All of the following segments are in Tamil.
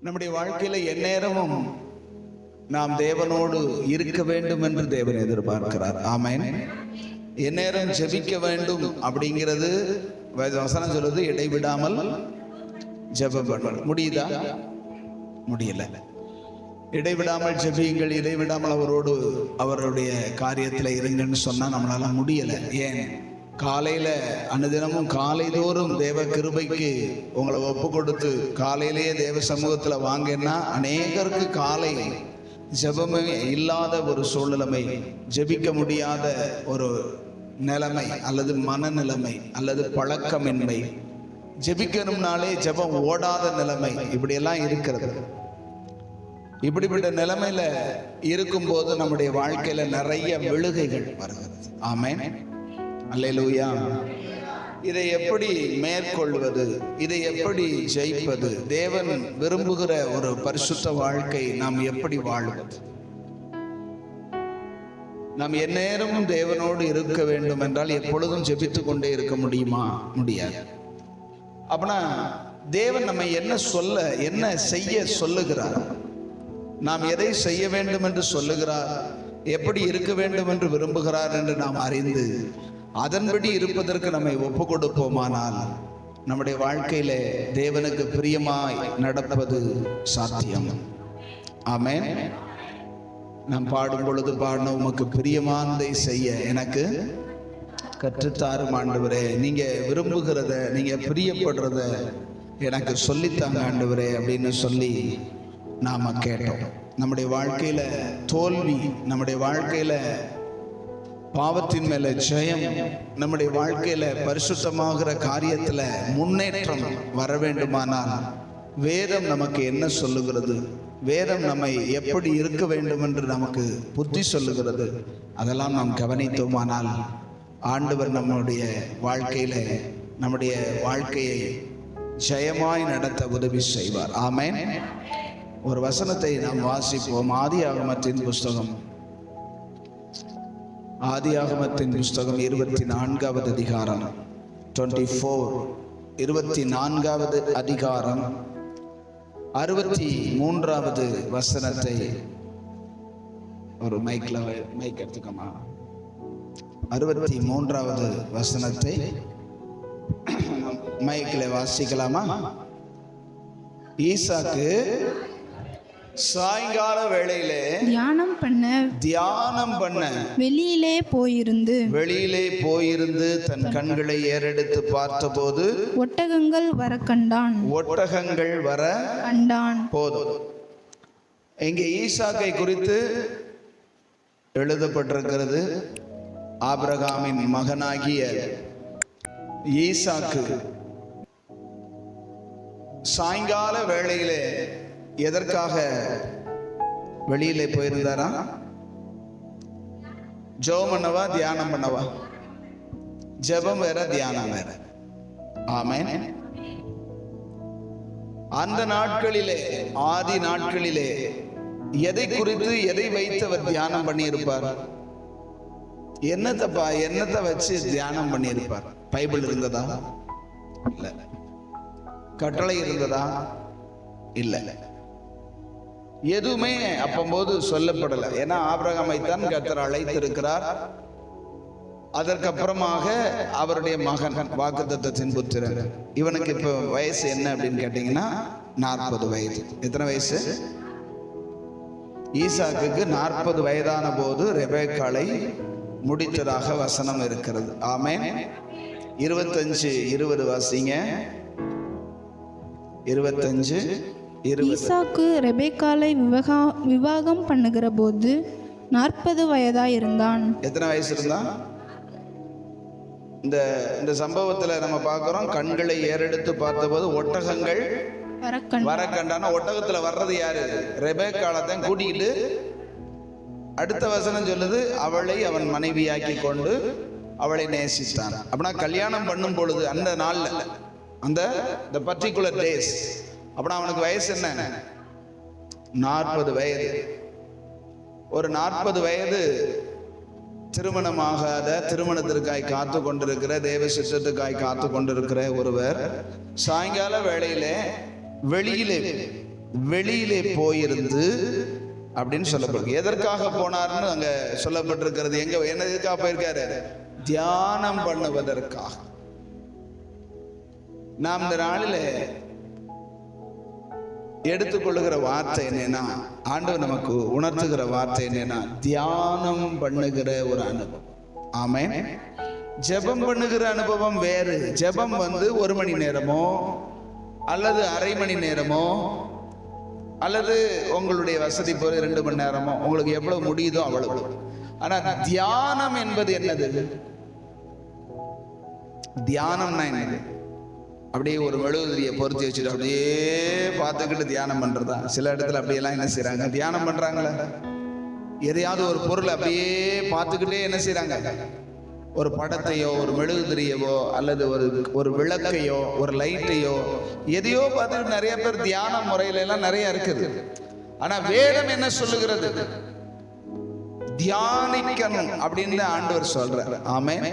நம்முடைய வாழ்க்கையில எந்நேரமும் நாம் தேவனோடு இருக்க வேண்டும் என்று தேவன் எதிர்பார்க்கிறார். ஆமென். எந்நேரம் ஜெபிக்க வேண்டும் அப்படிங்கிறது வசனம் சொல்லுது. இடைவிடாமல் ஜெபம் பண்ணணும். முடியுதா? முடியல. இடைவிடாமல் ஜெபியுங்கள், இடைவிடாமல் அவரோடு அவருடைய காரியத்தில் இருங்கன்னு சொன்னா நம்மளால முடியல. ஏன்? காலையில அனுதினமும் காலைதோறும் தேவ கிருபைக்கு உங்களை ஒப்பு கொடுத்து காலையிலேயே தேவ சமூகத்துல வாங்கன்னா அநேகருக்கு காலை ஜெபமே இல்லாத ஒரு சூழ்நிலைமை, ஜெபிக்க முடியாத ஒரு நிலைமை அல்லது மனநிலைமை அல்லது பழக்கமின்மை, ஜெபிக்கணும்னாலே ஜெபம் ஓடாத நிலைமை, இப்படியெல்லாம் இருக்கிறது. இப்படிப்பட்ட நிலைமையில இருக்கும்போது நம்முடைய வாழ்க்கையில நிறைய விழுகைகள் வருகிறது. ஆமென். அல்லேலூயா. இதை எப்படி மேற்கொள்வது, இதை எப்படி ஜெயிப்பது, தேவன் விரும்புகிற ஒரு பரிசுத்த வாழ்க்கை நாம் எப்படி வாழ்வது? நாம் எந்நேரமும் தேவனோடு இருக்க வேண்டும் என்றால் எப்பொழுதும் ஜெபித்து கொண்டே இருக்க முடியுமா? முடியாது. அப்படின்னா தேவன் நம்ம என்ன செய்ய சொல்லுகிறார், நாம் எதை செய்ய வேண்டும் என்று சொல்லுகிறார், எப்படி இருக்க வேண்டும் என்று விரும்புகிறார் என்று நாம் அறிந்து அதன்படி இருப்பதற்கு நம்மை ஒப்பு கொடுப்போமானால் நம்முடைய வாழ்க்கையில தேவனுக்கு பிரியமாய் நடப்பது சாத்தியம். ஆமென். நாம் பாடும் பொழுது பாடணும், உமக்கு பிரியமானதை செய்ய எனக்கு கற்றுத்தாரும் ஆண்டவரே, நீங்க விரும்புகிறத, நீங்க பிரியப்படுறத எனக்கு சொல்லித்தாங்க ஆண்டவரே அப்படின்னு சொல்லி நாம கேட்டோம். நம்முடைய வாழ்க்கையில தோல்வி, நம்முடைய வாழ்க்கையில பாவத்தின் மேல ஜெயம், நம்முடைய வாழ்க்கையில பரிசுத்தமாகிற காரியத்துல முன்னேற்றம் வர வேண்டுமானால் வேதம் நமக்கு என்ன சொல்லுகிறது, வேதம் நம்மை எப்படி இருக்க வேண்டும் என்று நமக்கு புத்தி சொல்லுகிறது, அதெல்லாம் நாம் கவனித்தோமானால் ஆண்டவர் நம்முடைய வாழ்க்கையை ஜெயமாய் நடத்த உதவி செய்வார். ஆமென். ஒரு வசனத்தை நாம் வாசிப்போம். ஆதியாகமத்தின் புஸ்தகம் 24வது அதிகாரம் 24வது அதிகாரம் 63வது வசனத்தை ஒரு மைக் எடுத்துக்கமா. 63வது வசனத்தை மைக்கில் வாசிக்கலாமா? ஈசாக்கு சாயங்கால வேளையிலே தியானம் பண்ண வெளியிலே போயிருந்து தன் கண்களை ஏறெடுத்து பார்த்தபோது ஒட்டகங்கள் வர கண்டான். போதும். இங்கே ஈசாக்கை குறித்து எழுதப்பட்டிருக்கிறது. ஆபிரகாமின் மகனாகிய ஈசாக்கு சாயங்கால வேளையிலே எதற்காக வெளியிலே போயிருந்தாரா? ஜெபம் பண்ணவா, தியானம் பண்ணவா? ஜெபம் வேற, தியானம் வேற. ஆமென். அந்த நாட்களிலே, ஆதி நாட்களிலே எதை குறித்து, எதை வைத்து அவர் தியானம் பண்ணி இருப்பார்? என்னத்தை வச்சு தியானம் பண்ணி இருப்பார்? பைபிள் இருந்ததா? இல்ல. கட்டளை இருந்ததா? இல்ல. எதுவுமே அப்பம்போது சொல்லப்படல. ஏன்னா ஆபிரகாமை தான் கர்த்தர் அழைத்திருக்கிறார். அதற்கப்புறமாக அவருடைய மகன், வாக்குத்தத்தத்தின் புத்திரன், இவனுக்கு இப்ப வயசு என்ன அப்படின்னு கேட்டீங்கன்னா 40 வயது. எத்தனை வயசு? ஈசாக்குக்கு 40 வயதான போது ரெபெக்காளை முடித்ததாக வசனம் இருக்கிறது. ஆமென். 25:20 வாசிங்க. 25:20. ஈசாக்கு ரெபெக்காளை விவாகம் பண்ணுகிற போது 40 வயதாய் இருந்தான். எத்தனை வயசு இருந்தான்? இந்த சம்பவத்துல நம்ம பார்க்கிறோம், கண்களை ஏறெடுத்து பார்த்தபோது ஒட்டகங்கள் வர கண்டான. ஒட்டகத்துல வர்றது யாரு? ரெபெக்காளை தான் கூட்டிக்கிட்டு. அடுத்த வசனம் சொல்லுது, அவளை அவன் மனைவியாக்கி கொண்டு அவளை நேசித்தான். அப்படின்னா கல்யாணம் பண்ணும் பொழுது அந்த நாள்ல, அந்த பர்டிகுலர் டேஸ், அப்படின்னா அவனுக்கு வயசு என்ன? 40 வயது. ஒரு 40 வயது திருமணமாகாத, திருமணத்திற்காய் காத்து கொண்டிருக்கிற, தேவ சித்தத்துக்காய் காத்து கொண்டிருக்கிற ஒருவர் சாயங்கால வேளையிலே வெளியிலே வெளியிலே போயிருந்து அப்படின்னு சொல்லப்படுது. எதற்காக போனார்னு அங்க சொல்லப்பட்டிருக்கிறது. என்ன எதுக்காக போயிருக்காரு? தியானம் பண்ணுவதற்காக. நாம் இந்த நாளில எடுத்துக்கொள்ளுகிற வார்த்தை என்னன்னா, ஆண்டவர் நமக்கு உணர்த்துகிற வார்த்தை என்னன்னா, தியானம் பண்ணுகிற ஒரு அனுபவம். ஆமென். ஜெபம் பண்ணுகிற அனுபவம் வேறு. ஜெபம் 1 மணி நேரமோ அல்லது அரை மணி நேரமோ அல்லது உங்களுடைய வசதி போல 2 மணி நேரமோ, உங்களுக்கு எவ்வளவு முடியுதோ அவ்வளவு. ஆனா தியானம் என்பது என்னது? தியானம்னா என்னது? அப்படியே ஒரு மெழுகுதிரியை பொருத்தி வச்சுட்டு அப்படியே பார்த்துக்கிட்டு தியானம் பண்றதா? சில இடத்துல அப்படியெல்லாம் என்ன செய்யறாங்க? தியானம் பண்றாங்களே. எதையாவது ஒரு பொருள் அப்படியே பார்த்துக்கிட்டே என்ன செய்யறாங்க? ஒரு படத்தையோ ஒரு மெழுகுதிரியவோ அல்லது ஒரு விளக்கையோ ஒரு லைட்டையோ எதையோ பார்த்துட்டு நிறைய பேர் தியான முறையில எல்லாம் நிறைய இருக்குது. ஆனா வேதம் என்ன சொல்லுகிறது? தியானிக்கணும் அப்படின்னு ஆண்டவர் சொல்றார். ஆமென்.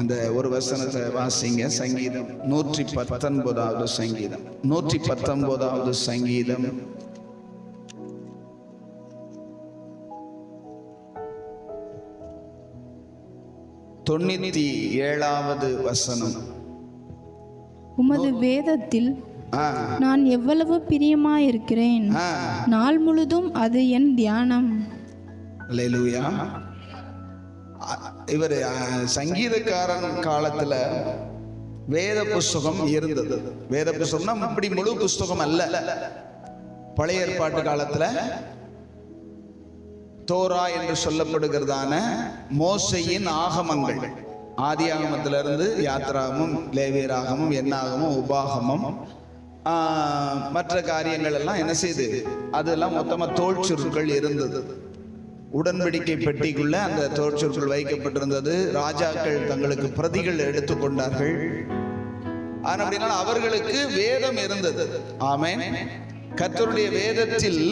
அந்த ஒரு வசனத்தை வாசிங்க. சங்கீதம் 119வது சங்கீதம். 119வது சங்கீதம் 97வது வசனம். உமது வேதத்தில் நான் எவ்வளவு பிரியமாயிருக்கிறேன், நாள் முழுதும் அது என் தியானம். அல்லேலூயா. இவர் சங்கீதக்காரன் காலத்துல வேத புஸ்தகம் இருந்தது. வேத புஸ்தகம்னா இப்படி முழு புஸ்தகம் அல்ல. பழைய ஏற்பாட்டு காலத்துல தோரா என்று சொல்லப்படுகிறதான மோசையின் ஆகமங்கள், ஆதி ஆகமத்திலிருந்து யாத்ராகமும் லேவியராகமும் எண்ணாகமும் உபாகமும் மற்ற காரியங்கள் எல்லாம் என்ன செய்து அதெல்லாம் மொத்தமா தோல்சுருக்கள் இருந்தது. உடன்படிக்கை பெட்டிக்குள்ள அந்த தோற்சொற்கள் வைக்கப்பட்டிருந்தது. ராஜாக்கள் தங்களுக்கு பிரதிகள் எடுத்துக்கொண்டார்கள். அப்படினால அவர்களுக்கு வேதம் இருந்தது. ஆமென். கர்த்தருடைய வேதத்தில்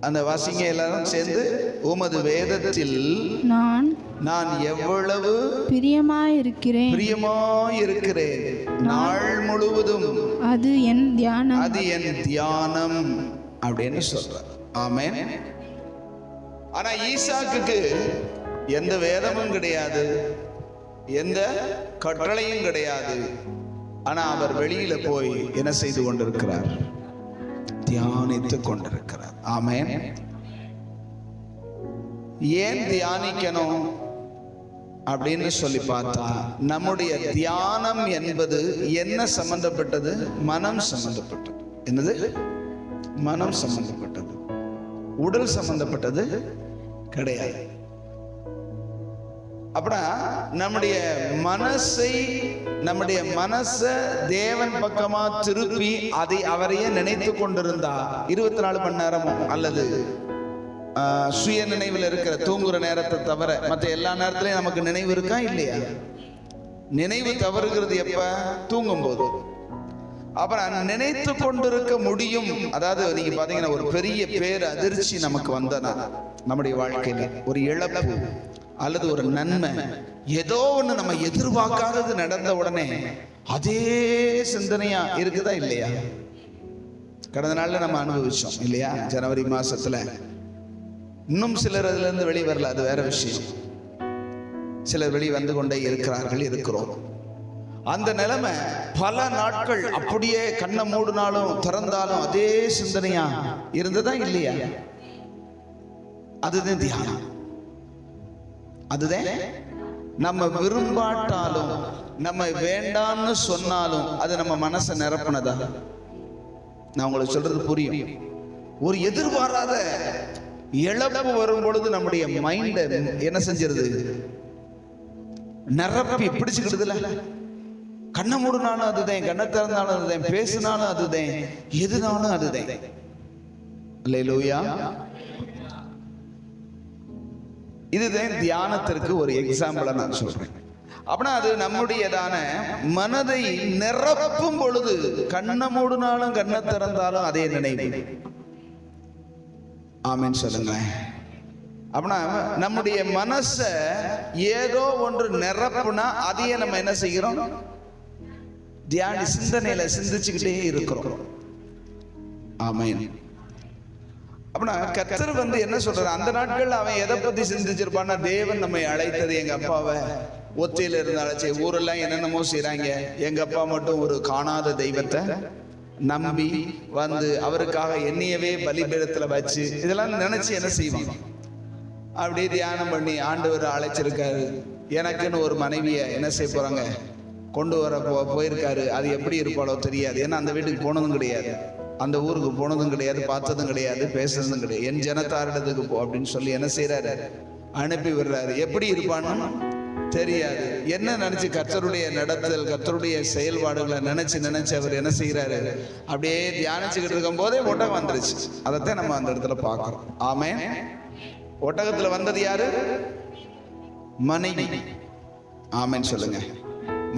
அந்த வாசிங்க எல்லாரும் சேர்ந்து, உமது வேதத்தில் நான் எவ்வளவு பிரியமாயிருக்கிறேன் நாள் முழுவதும் அது என் தியானம் அப்படின்னு சொல்றார். ஆமென். ஆனா ஈசாக்குக்கு எந்த வேதமும் கிடையாது, எந்த கட்டளையும் கிடையாது. ஆனா அவர் வெளியில போய் என்ன செய்து கொண்டிருக்கிறார்? தியானித்துக் கொண்டிருக்கிறார். ஆமென். ஏன் தியானிக்கணும் அப்படின்னு சொல்லி பார்த்தா, நம்முடைய தியானம் என்பது என்ன சம்பந்தப்பட்டது? மனம் சம்பந்தப்பட்டது. என்னது? மனம் சம்பந்தப்பட்டது. உடல் சம்பந்தப்பட்டது கிடையாது. அப்படின்னா நம்முடைய மனசை தேவன் பக்கமா திருப்பி அவரையே நினைத்து கொண்டிருந்தா 24 மணி நேரமும் அல்லது சுய நினைவில் இருக்கிற தூங்குற நேரத்தை தவிர மற்ற எல்லா நேரத்திலையும் நமக்கு நினைவு இருக்கா இல்லையா? நினைவு தவறுகிறது எப்ப? தூங்கும் போது. அப்புறம் நினைத்து கொண்டிருக்க முடியும். அதாவது நீங்க பாத்தீங்கன்னா ஒரு பெரிய பேர் அதிர்ச்சி நமக்கு வந்தனா நம்முடைய வாழ்க்கையில ஒரு இழப்பு அல்லது ஒரு நன்மை, ஏதோ ஒண்ணு நம்ம எதிர்பார்க்காதது நடந்த உடனே அதே சிந்தனையா இருக்குதா இல்லையா? கடந்த நாள்ல நம்ம அனுபவிச்சோம் இல்லையா? ஜனவரி மாசத்துல இன்னும் சிலர் அதுல இருந்து வெளியே வரல, அது வேற விஷயம். சிலர் வெளியே வந்து கொண்டே இருக்கிறோம். அந்த நிலைமை பல நாட்கள் அப்படியே கண்ணை மூடினாலும் திறந்தாலும் அதே சிந்தனையா இருந்ததா இல்லையா? அதுதான் தியானம். அதுதான் நம்ம விரும்பாட்டாலும் நம்ம வேண்டாம்னு சொன்னாலும் அது நம்ம மனசை நிரப்புனதா? நான் உங்களுக்கு சொல்றது புரியும். ஒரு எதிர்பாராத இழப்பு வரும் பொழுது நம்முடைய மைண்ட் என்ன செஞ்சிருது? நிரப்பி பிடிச்சுக்கிடுதுல. கண்ணை மூடினாலும் அதுதான், கண்ணை திறந்தாலும் அதுதான், பேசினாலும் அதுதான், எதுனாலும் அதுதான். அல்லேலூயா. இதுதான் தியானத்திற்கு ஒரு எக்ஸாம்பிளா நான் சொல்றேன். அப்படின்னா அது நம்முடையதான மனதை நிரப்பும் பொழுது கண்ணை மூடினாலும் கண்ணை திறந்தாலும் அதே நினைவு. ஆமென் சொல்லுங்க. அப்படின்னா நம்முடைய மனசை ஏதோ ஒன்று நிரப்புனா அதையே நம்ம என்ன செய்கிறோம்? சிந்தனையில சிந்திச்சுக்கிட்டே இருக்கிறோம். ஆமென். அப்படின்னா கர்த்தர் என்ன சொல்றாரு, அந்த நாட்கள்ல அவன் எதை பத்தி சிந்திச்சிருப்பான்னா, தேவன் நம்மை அழைத்தது எங்க அப்பாவை ஒத்தையில இருந்து அழைச்சி, ஊரெல்லாம் என்னென்னமோ செய்யறாங்க, எங்க அப்பா மட்டும் ஒரு காணாத தெய்வத்தை நம்பி அவருக்காக என்னையவே பலிபீடத்துல வச்சு இதெல்லாம் நினைச்சு என்ன செய்வாங்க. அப்படியே தியானம் பண்ணி ஆண்டவர் அழைச்சிருக்காரு, எனக்குன்னு ஒரு மனைவியை என்ன செய்ய போறாங்க, கொண்டு வர போயிருக்காரு. அது எப்படி இருப்பாளோ தெரியாது, ஏன்னா அந்த வீட்டுக்கு போனதும் கிடையாது, அந்த ஊருக்கு போனதும் கிடையாது, பார்த்ததும் கிடையாது, பேசுறதும் கிடையாது. என் ஜனத்தாரிடத்துக்கு போ அப்படின்னு சொல்லி என்ன செய்யறாரு, அனுப்பி விடுறாரு. எப்படி இருப்பான்னு தெரியாது. என்ன நினைச்சு கர்த்தருடைய நடத்துதல், கர்த்தருடைய செயல்பாடுகளை நினைச்சு அவர் என்ன செய்யறாரு, அப்படியே தியானிச்சுக்கிட்டு இருக்கும் போதே ஒட்டகம் வந்துருச்சு. அதைத்தான் நம்ம அந்த இடத்துல பார்க்கிறோம். ஆமென். ஒட்டகத்துல வந்தது யாரு? மனைவி. ஆமென் சொல்லுங்க.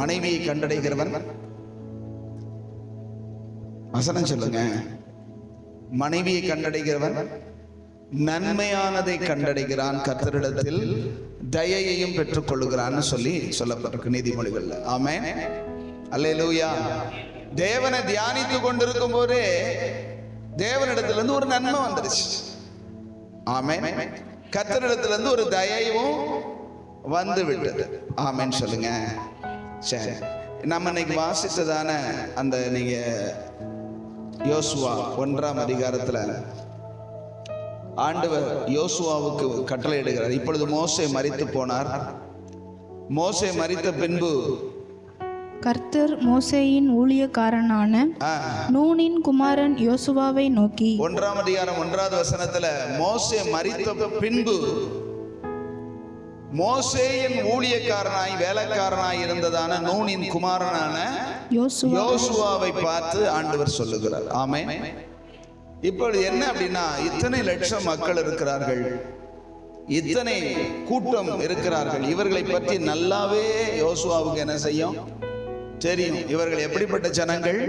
மனைவியை கண்டடைகிறவன், வசனம் சொல்லுங்க, மனைவியை கண்டடைகிறவன் நன்மையானதை கண்டடைகிறான், கர்த்தரிடத்தில் தயையையும் பெற்றுக் கொள்ளுகிறான்னு சொல்லப்பட்டிருக்கு நீதிமொழிகள்ல. ஆமென். அல்லேலூயா. தேவனை தியானித்து கொண்டிருக்கும் போதே தேவனிடத்துல இருந்து ஒரு நன்மை வந்துருச்சு. ஆமென். கர்த்தரிடத்துல இருந்து ஒரு தயையும் வந்து விட்டது. ஆமென் சொல்லுங்க. சரி, நம்ம இன்னைக்கு வாசித்ததான அந்த நீங்க யோசுவா 1ஆம் அதிகாரத்துல ஆண்டவர் யோசுவாவுக்கு கட்டளை இடுகிறார். இப்பொழுது மோசே மரித்து போனார். மோசே மரித்த பின்பு கர்த்தர் மோசேயின் ஊழியக்காரனான நூனின் குமாரன் யோசுவாவை நோக்கி, 1ஆம் அதிகாரம் 1வது வசனத்துல, மோசே மரித்த பின்பு மோசேயின் ஊழியக்காரனாய் வேலைக்காரனாய் இருந்ததான நூனின் குமாரனான யோசுவாவை பார்த்து ஆண்டவர் சொல்லுகிறார். ஆமென். இப்பொழுது என்ன அப்படின்னா, இத்தனை லட்சம் மக்கள் இருக்கிறார்கள், இத்தனை கூட்டம் இருக்கிறார்கள். இவர்களை பற்றி நல்லாவே யோசுவாவுக்கு என்ன செய்யும், தெரியும். இவர்கள் எப்படிப்பட்ட ஜனங்கள்,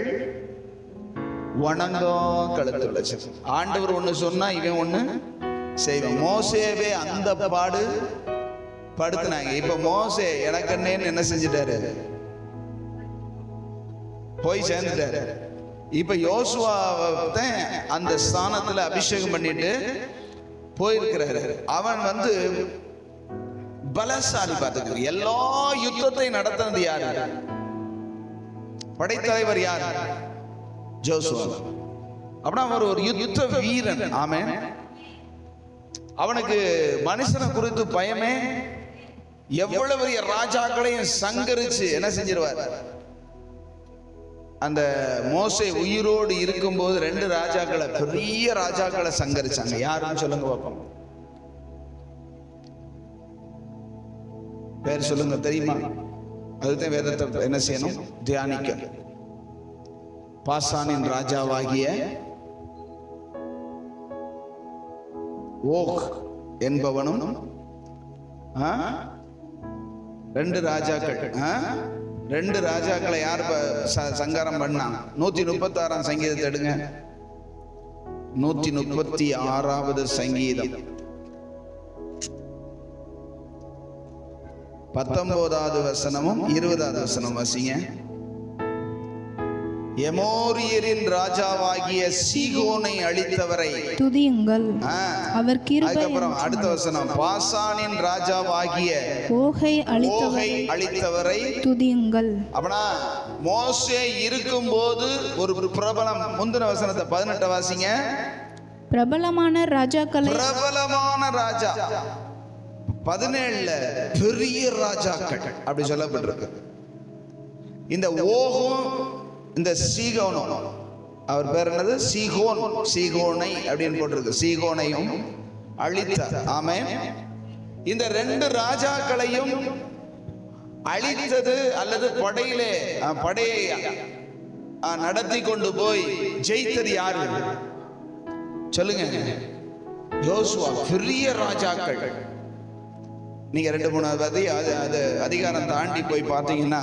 வணங்கா கழுத்துள்ள ஜனம். ஆண்டவர் ஒண்ணு சொன்னா இவன் ஒண்ணு செய்வான். மோசேவே அந்த பாடு படுத்தினாங்க. இப்ப மோசே எனக்கண்ணேன்னு என்ன செஞ்சிட்டாரு, போய் சேர்ந்துட்டாரு. இப்ப யோசுவாவை அந்த ஸ்தானத்துல அபிஷேகம் பண்ணிட்டு போயிருக்கிறாரு. அவன் பலசாலி. பார்த்துக்க, எல்லா யுத்தத்தையும் நடத்தினது யாரு, படைத்தலைவர் யார், யோசுவா. அப்படின்னா அவர் ஒரு யுத்த வீரன். ஆமென். அவனுக்கு மனுஷனை குறித்து பயமே, எவ்வளவு பெரிய ராஜாக்களையும் சங்கரிச்சு என்ன செஞ்சிருவார். அந்த மோசே உயிரோடு இருக்கும்போது 2 ராஜாக்களை, பெரிய ராஜாக்களை சங்கரிச்சாங்க. யாருன்னு சொல்லுங்க பாப்போம், பேர் சொல்லுங்க, தெரியுமா? அதுதான் வேதத்தை என்ன செய்யணும், தியானிக்க. பாசானின் ராஜாவாகிய ஓக் என்பவனும் 2 ராஜாக்கள். 2 ராஜாக்களை யார் சங்காரம் பண்ணா? 136ஆம் சங்கீதத்தை எடுங்க. 136வது சங்கீதம் 19வது வசனமும் 20வது வசனம் வாசிங்க. எமோரியரின் ராஜாவாகிய சீகோனை அழித்தவரை துதியுங்கள், அவர் கிருபை. அதுக்கப்புறம் அடுத்த வசனம், பாசானின் ராஜாவாகிய ஓகை அழித்தவரை துதியுங்கள். அப்படின்னா மோசே இருக்கும்போது ஒரு பிரபலம். முந்தின வசனத்தை 18 வாசிங்க. பிரபலமான ராஜா 17ல பெரிய ராஜாக்கள் அப்படி சொல்லப்பட்டிருக்கு. இந்த ஓகும் இந்த சீகோனும், அவர் பேர் என்னது, சீகோனை அப்படின்னு போட்டிருக்கு. சீகோனையும் அழித்தார். ஆமென். இந்த 2 ராஜாக்களையும் அழித்தது அல்லது படையை நடத்தி கொண்டு போய் ஜெயித்தது யாரு சொல்லுங்க? யோசுவா. பெரிய ராஜாக்கள். நீங்க 2-3 அதிகாரம் தாண்டி போய் பார்த்தீங்கன்னா,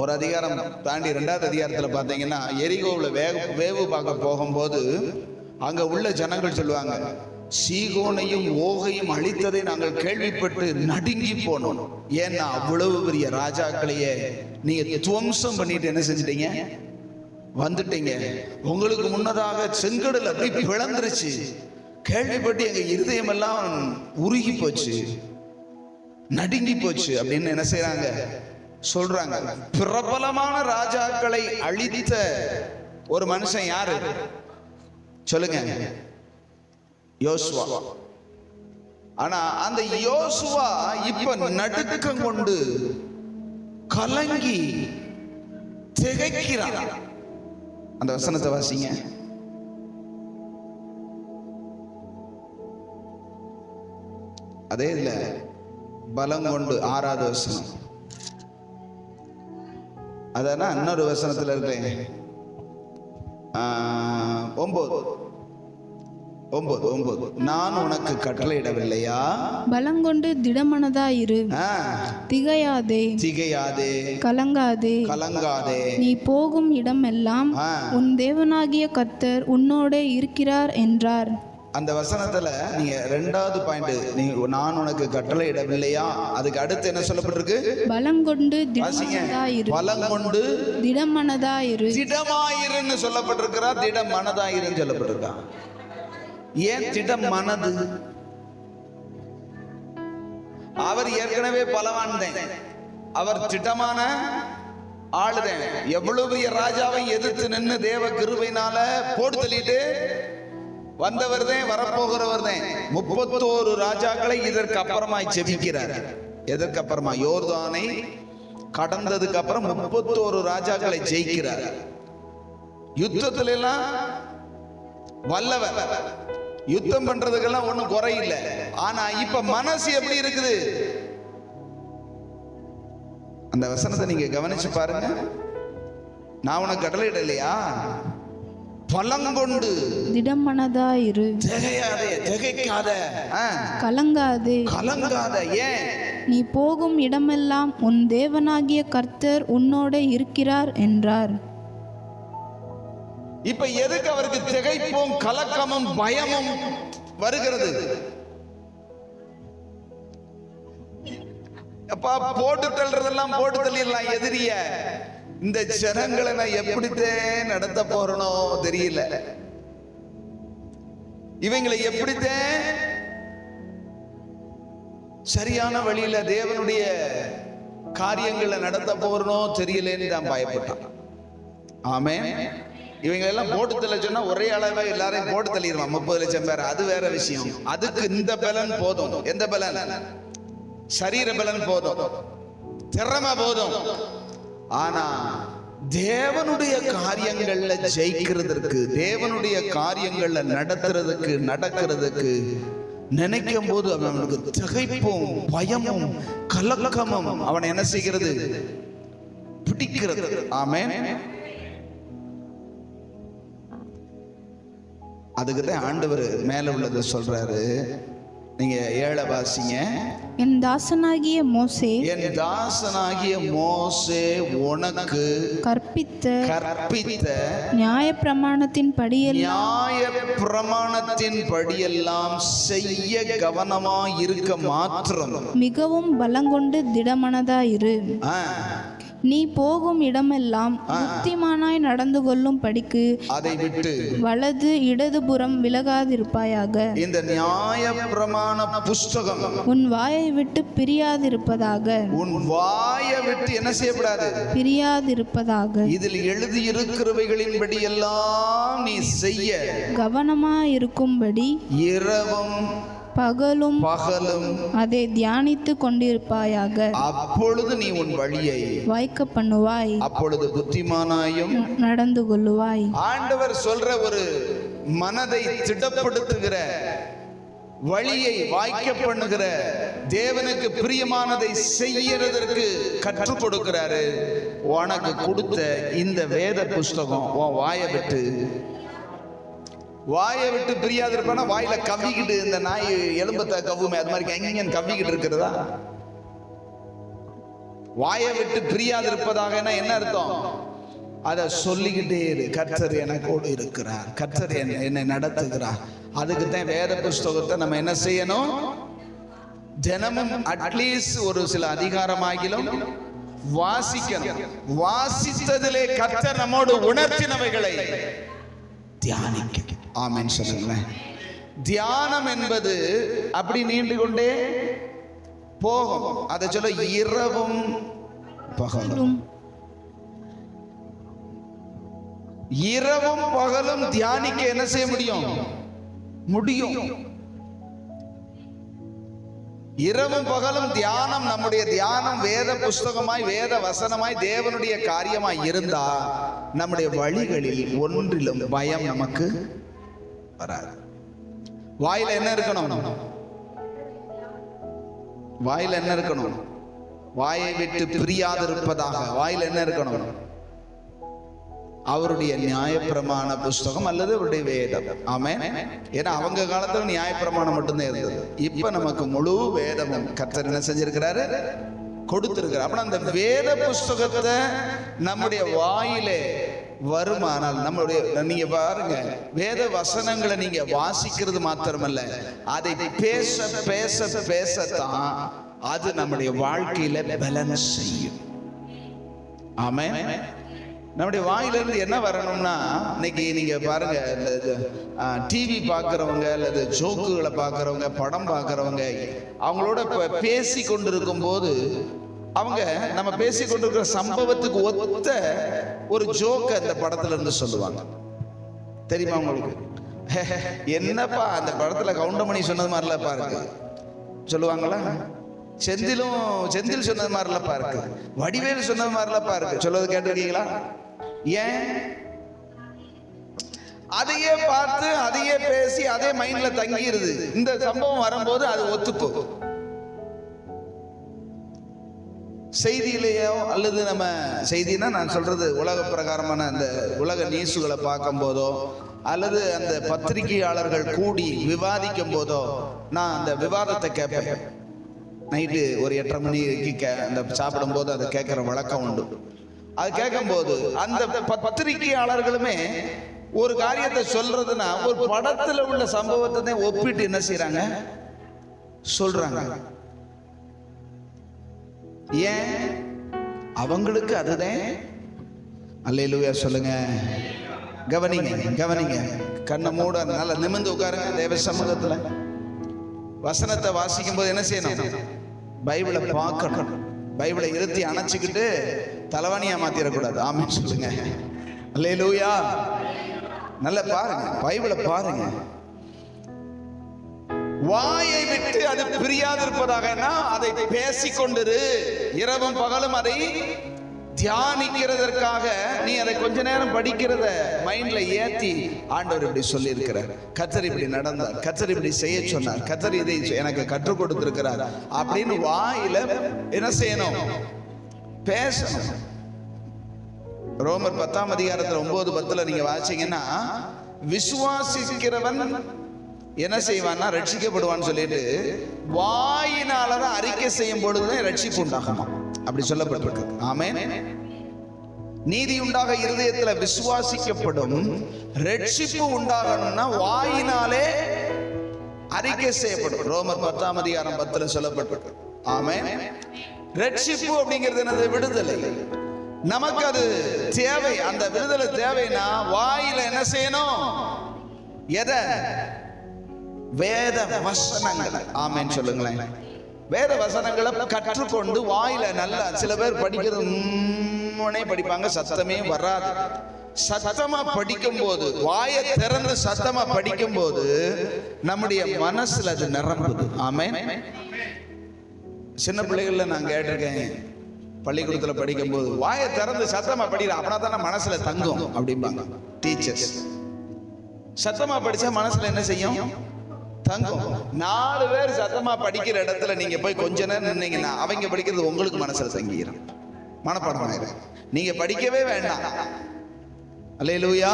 ஒரு அதிகாரம் தாண்டி 2வது அதிகாரத்தில் பார்த்தீங்கன்னா, எரிகோவில் வேவு பார்க்க போகும்போது அங்க உள்ள ஜனங்கள் சொல்லுவாங்க, சீகோனையும் ஓகையும் அழித்ததை நாங்கள் கேள்விப்பட்டு நடுங்கி போனோம். ஏன்னா அவ்வளவு பெரிய ராஜாக்களையே நீங்க துவம்சம் பண்ணிட்டு என்ன செஞ்சிட்டீங்க, வந்துட்டீங்க. உங்களுக்கு முன்னதாக செங்கடல் அப்படி பிளந்துருச்சு. கேள்விப்பட்டு எங்க இருதயம் எல்லாம் உருகி போச்சு, நடுங்கி போச்சு அப்படின்னு என்ன செய்யறாங்க, சொல்றாங்க. பிரபலமான ராஜாக்களை அழித்த ஒரு மனுஷன் யாரு சொல்லுங்க? யோசுவா. ஆனா அந்த யோசுவா இப்ப நடுக்கம் கொண்டு கலங்கி திகைக்கிறான். அந்த வசனத்தை வாசிங்க. அதே இல்ல, பலம் கொண்டு 6வது வசனம். அதான் இன்னொரு வசனத்துல இருக்கேன். 9 நான் உனக்கு கட்டளையிடவில்லையா? பலங்கொண்டு திடமனதாயிரு, திகையாதே கலங்காதே. நீ போகும் இடம் எல்லாம் உன் தேவனாகிய கர்த்தர் உன்னோடே இருக்கிறார் என்றார். அந்த வசனத்துல நீங்க 2வது பாயிண்ட், நான் உனக்கு கட்டளையிடவில்லையா, அதுக்கு அடுத்து என்ன சொல்லப்பட்டிருக்கு? பலங்கொண்டு திடமனதாயிரு. பலங்கொண்டு திடமாயிருன்னு சொல்லப்பட்டிருக்கிறா. திடமனதாயிருன்னு சொல்லப்பட்டிருக்கா. ஏன் திடம் மனது? அவர் ஏற்கனவே பலவான்தான், அவர் திட்டமான ஆளுதான். எவ்வளவு பெரிய ராஜாவை எதிர்த்து நின்று தேவ கிருபையினால போட்டு தள்ளிட்டு வந்தவர் தான், வரப்போகிறவர் தான். 31 ராஜாக்களை இதற்கு அப்புறமா ஜெபிக்கிறார். எதற்கு அப்புறமா? யோர்தானை கடந்ததுக்கு அப்புறம் 31 ராஜாக்களை ஜெயிக்கிறார். யுத்தத்துல எல்லாம் வல்லவர், யுத்தம் பண்றதுக்கெல்லாம் ஒண்ணும் குறையில்லை. ஆனா இப்ப மனசு எப்படி இருக்குது? அந்த வசனத்தை நீங்க கவனிச்சு பாருங்க. நான் உனக்கு கட்டளையிடலையா? பலங்கொண்டு திடமனதாயிரு, திகைக்காத கலங்காதே. ஏன்? நீ போகும் இடமெல்லாம் உன் தேவனாகிய கர்த்தர் உன்னோட இருக்கிறார் என்றார். இப்ப எதுக்கு அவருக்கு திகைப்பும் கலக்கமும் பயமும் வருகிறது? அப்பா போட்டு தள்ளுறதெல்லாம் போட்டு தள்ளிடலாம் எதிரிய. இந்த ஜனங்களை நான் எப்படித்தான் நடத்த போறனோ தெரியல, இவங்களை எப்படித்தான் சரியான வழியில தேவனுடைய காரியங்களை நடத்த போறனோ தெரியலன்னு தான் பயப்பட்டான். ஆமென். இவங்க எல்லாம் போட்டு தள்ள சொன்னா ஒரே அளவே எல்லாரையும் போட்டு தள்ளிடுவான், 30 லட்சம் பேர். அது வேற விஷயம். அதுக்கு இந்த பலன் போதும். எந்த பலன்? சரீர பலன் போதும், திறமை போதும். ஆனா தேவனுடைய காரியங்கள்ல ஜெயிக்கிறதுக்கு, தேவனுடைய காரியங்கள்ல நடக்கிறதுக்கு நினைக்கும் போது அவனுக்கு திகைப்பும் பயமும் கலக்கமும் அவனை என்ன செய்கிறது? பிடிக்கிறது. ஆமென். அதுக்குதான் ஆண்டவர் மேல உள்ளதை சொல்றாரு. நீங்க 7 வாசிங்க. என் தாசனாகிய மோசே உனக்கு கற்பித்த நியாயப்பிரமாணத்தின் படியெல்லாம் செய்ய கவனமாய் இருக்க மாத்திரம் மிகவும் பலங்கொண்டு திடமனதாயிரு. நீ போகும் இடமெல்லாம் புத்திமானாய் நடந்து கொள்ளும் படிக்கு அதை விட்டு வலது இடதுபுறம் விலகாதிருப்பாயாக. இந்த நியாயப்பிரமாண புஸ்தகம் உன் வாயை விட்டு பிரியாதிருப்பதாக. உன் வாயை விட்டு என்ன செய்யப்படாது? பிரியாதிருப்பதாக. இதில் எழுதி இருக்கிறவைகளின்படி எல்லாம் நீ செய்ய கவனமாயிருக்கும்படி இரவும் பகலும் அதை தியானித்து கொண்டிருப்பாயாக. அப்பொழுது நீ உன் வழியை வாய்க்க பண்ணுவாய், அப்பொழுது புத்திமானாயும் நடந்து கொள்ளுவாய். ஆண்டவர் சொல்ற ஒரு மனதை திடப்படுத்துகிற, வழியை வாய்க்க பண்ணுகிற, தேவனுக்கு பிரியமானதை செய்யறதற்கு கற்றுக் கொடுக்கிறாரு. உனக்கு கொடுத்த இந்த வேத புஸ்தகம் உன் வாயை விட்டு பிரியாது இருப்பானா? வாயில கவ்விக்கிட்டு, இந்த நாய் எலும்பத்தை கவ்வுமே அது மாதிரி எங்கன்னு கவ்விக்கிட்டு இருக்கிறதா? வாயை விட்டு பிரியாது இருப்பதாக என்ன அர்த்தம்? அதை சொல்லிக்கிட்டே இரு. கர்த்தர் எனக்கோடு இருக்கிறார், கர்த்தர் என்னை நடத்துகிறார். அதுக்கு தான் வேத புஸ்தகத்தை நம்ம என்ன செய்யணும்? தினமும் அட்லீஸ்ட் ஒரு சில அதிகாரமாகிலும் வாசிக்கணும். வாசித்ததிலே கர்த்தர் நம்மோடு உணர்த்தினவைகளை தியானிக்க. ஆமென் சொல்லுங்களேன். தியானம் என்பது அப்படி நீண்டு கொண்டே போகும். அதை சொல்ல இரவும் பகலும், இரவும் பகலும் தியானிக்க என்ன செய்ய முடியும்? முடியும். இரவும் பகலும் தியானம், நம்முடைய தியானம் வேத புஸ்தகமாய் வேத வசனமாய் தேவனுடைய காரியமாய் இருந்தா நம்முடைய வழிகளில் ஒன்றிலும் பயம் நமக்கு வராது. வாயில என்ன இருக்கணும்? வாயில என்ன இருக்கணும்? வாயை விட்டு பிரியாதிருப்பதாக வாயில என்ன இருக்கணும்? அவருடைய நியாயப்பிரமாண புஸ்தகம் அல்லது அவருடைய வேதம். ஆமென். ஏன்னா அவங்க காலத்துல நியாயப்பிரமாணம் மட்டும்தான் இருந்தது. இப்ப நமக்கு முழு வேதமும் கர்த்தர் என்ன செஞ்சிருக்கிறாரு? கொடுத்திருக்கிறார். அப்ப அந்த வேத புஸ்தகத்தை நம்முடைய வாயிலே வருமானால் நம்முடைய, நீங்க பாருங்க, வேத வசனங்களை நீங்க வாசிக்கிறது மாத்திரமல்ல, அதை பேச பேச பேசத்தான் அது நம்முடைய வாழ்க்கையில பலன் செய்யும். ஆமென். நம்முடைய வாயிலிருந்து என்ன வரணும்னா, இன்னைக்கு நீங்க பாருங்க, டிவி பார்க்குறவங்க அல்லது ஜோக்குகளை பார்க்குறவங்க, படம் பார்க்குறவங்க, அவங்களோட பேசி கொண்டிருக்கும் போது அவங்க நம்ம பேசி கொண்டிருக்கிற சம்பவத்துக்கு ஒத்த ஒரு ஜோக்கை அந்த படத்துல இருந்து சொல்லுவாங்க. தெரியுமா உங்களுக்கு? என்னப்பா அந்த படத்துல கவுண்டமணி சொன்னது மாதிரிலப்பா இருக்கு சொல்லுவாங்களா? செந்தில் சொன்னது மாதிரிலப்பா இருக்கு, வடிவேல் சொன்னது மாதிரிலப்பா இருக்கு சொல்லுவது கேட்டிருக்கீங்களா? ஏன்? அதையே பார்த்து அதையே பேசி அதே மைண்ட்ல தங்கிடுது. இந்த சம்பவம் வரும்போது அது ஒத்துப்போகும். செய்தியிலேயோ அல்லது நம்ம செய்தினா நான் சொல்றது உலக பிரகாரமான அந்த உலக நியூஸ்களை பார்க்கும் போதோ அல்லது அந்த பத்திரிகையாளர்கள் கூடி விவாதிக்கும் போதோ நான் அந்த விவாதத்தை கேட்பேன். நைட்டு ஒரு 8:30 மணிக்கு அந்த சாப்பிடும் போது அதை கேட்கிற வழக்கம் உண்டு. அது கேட்கும்போது அந்த பத்திரிகையாளர்களுமே ஒரு காரியத்தை சொல்றதுன்னா ஒரு படத்துல உள்ள சம்பவத்தை ஒப்பிட்டு என்ன செய்யறாங்க? சொல்றாங்க. ஏன்? அவங்களுக்கு அதுதான். அல்லேலூயா சொல்லுங்க. கவனிங்க கவனிங்க, கண்ணை மூட, நல்லா நிமிர்ந்து உட்காருங்க. தேவ சமூகத்துல வசனத்தை வாசிக்கும் போது என்ன செய்யணும்? பைபிளை பார்க்கணும். பைபிளை இருத்தி அணைச்சிக்கிட்டு தலைவணியா மாத்திரக்கூடாது. ஆமென் சொல்லுங்க. அல்லேலூயா. நல்லா பாருங்க, பைபிளை பாருங்க. வாயை விட்டு அது பிரியாதிருப்பதாக அதை பேசிக்கொண்டிரு. இரவும் பகலும் அதை தியானிக்கிறதற்காக நீ அதை கொஞ்ச நேரம் படிக்கிறத மைண்ட்ல ஏத்தி ஆண்டவர் இப்படி சொல்லி இருக்கிறார், கர்த்தர் இப்படி நடந்தார், கர்த்தர் இப்படி செய்ய சொன்னார், கர்த்தர் இதை எனக்கு கற்றுக் கொடுத்திருக்கிறார் அப்படின்னு வாயில என்ன செய்யணும்? பேசணும். ரோமர் 10ஆம் அதிகாரத்துல 9:10 நீங்க வாசிங்கன்னா, விசுவாசிக்கிறவன் என்ன செய்வான்னா ரட்சிக்கப்படுவான்னு சொல்லிட்டு வாயினாலதான் அறிக்கை செய்யும் பொழுதுதான் ரட்சிப்பு உண்டாகுமா, அப்படி சொல்லப்பட்டிருக்கு. ஆமென். நீதி உண்டாக இருதயத்துல விசுவாசிக்கப்படும், ரட்சிப்பு உண்டாகணும்னா வாயினாலே அறிக்கை செய்யப்படும். ரோமர் 10ஆம் அதிகாரம் 10 சொல்லப்பட்டிருக்கு. ஆமென். ரட்சிப்பு அப்படிங்கிறது என்னது? விடுதலை. நமக்கு அது தேவை. அந்த விடுதலை தேவைன்னா வாயில என்ன செய்யணும்? எதை? வேத வசனங்களை. ஆமென் சொல்லுங்களேன். வேத வசனங்களை கற்றுக்கொண்டு வாயில நல்லா, சில பேர் படிக்கிறது படிப்பாங்க, சத்தமே வராது. சத்தமா படிக்கும் போது, வாயை திறந்து சத்தமா படிக்கும் போது நம்முடைய மனசுல அது நிரம்புது. ஆமென். சின்ன பிள்ளைகள்ல நான் கேட்டிருக்கேன், பள்ளிக்கூடத்துல படிக்கும் போது வாயை திறந்து சத்தமா படிக்கிற, அப்படின்னா தானே மனசுல தங்கும் அப்படிம்பாங்க டீச்சர்ஸ். சத்தமா படிச்சா மனசுல என்ன செய்யும்? தங்கும். 4 பேர் சத்தமா படிக்கிற இடத்துல நீங்க போய் கொஞ்ச நேரம் நின்னீங்கன்னா அவங்க படிக்கிறது உங்களுக்கு மனசுல தங்கிடும், மனப்பாடம் ஆயிரும். நீங்க படிக்கவே வேண்டாம். அல்லேலூயா.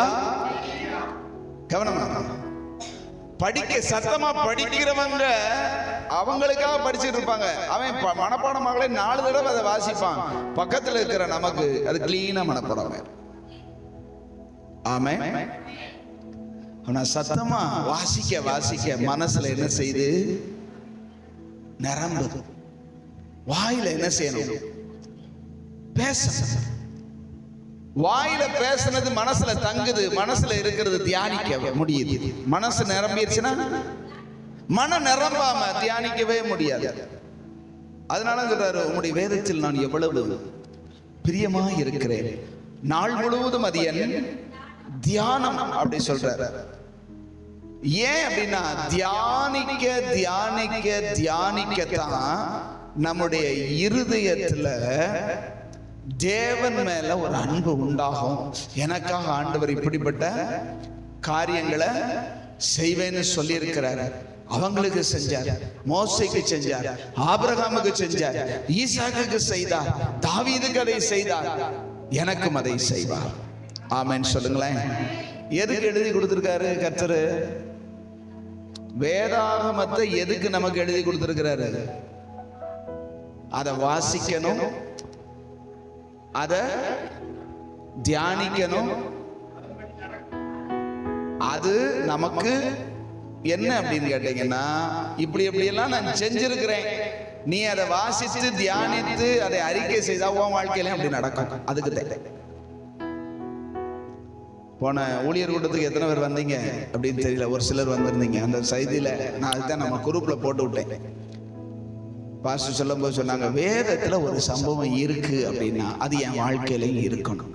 கவனமா படிக்க, சத்தமா படிக்கிறவங்க அவங்களுக்காக படிச்சுட்டு இருப்பாங்க. அவன் மனப்பாடமாகலே 4 தடவை அதை வாசிப்பான். பக்கத்துல இருக்கிற நமக்கு அது கிளீனா மனப்பாடம். ஆமென். ஆனா சத்தமா வாசிக்க வாசிக்க மனசுல என்ன செய்யுது? நிரம்புது. வாயில என்ன செய்யணும்? பேச. வாயில பேசுனது மனசுல தங்குது, மனசுல இருக்கிறது தியானிக்க முடியுது. மனசு நிரம்பிடுச்சுன்னா மன நிரம்பாம தியானிக்கவே முடியாது. அதனால சொல்றாரு, உங்களுடைய வேதத்தில் நான் எவ்வளவு பிரியமா இருக்கிறேன், நாள் முழுவதும் அது என் தியானம் அப்படி சொல்றாரு. ஏன் அப்படின்னா தியானிக்க தியானிக்க தியானிக்கத்தான் நம்முடைய இருதயத்துல தேவன் மேல ஒரு அன்பு உண்டாகும். எனக்காக ஆண்டவர் இப்படிப்பட்ட காரியங்களை செய்வேன்னு சொல்லி இருக்கிறாரு. அவங்களுக்கு செஞ்சார், மோசேக்கு செஞ்சார், ஆபிரகாமுக்கு செஞ்சார், ஈசாக்குக்கு செய்தார், தாவீதுக்கு அதை செய்தார், எனக்கும் அதை செய்வார். ஆமென் சொல்லுங்களேன். எதுக்கு எழுதி கொடுத்திருக்காரு கர்த்தர்? வேதாகமத்தை எதுக்கு நமக்கு எழுதி கொடுத்திருக்கிறாரு? அதை வாசிக்கணும், அதை தியானிக்கணும். அது நமக்கு என்ன அப்படின்னு கேட்டீங்கன்னா, இப்படி எல்லாம் நான் செஞ்சிருக்கிறேன், நீ அதை வாசித்து தியானித்து அதை அறிக்கை செய்தா உன் வாழ்க்கையில அப்படி நடக்கும். அதுக்கு தான் போன ஊழியர் கூட்டத்துக்கு எத்தனை பேர் வந்தீங்க அப்படின்னு தெரியல, ஒரு சிலர் வந்திருந்தீங்க. அந்த செய்தியில நான் அதுதான் நம்ம குரூப்ல போட்டு விட்டேன். பாஸ்டர் சொல்லும் போது சொன்னாங்க, வேதத்துல ஒரு சம்பவம் இருக்கு அப்படின்னா அது என் வாழ்க்கையிலையும் இருக்கணும்.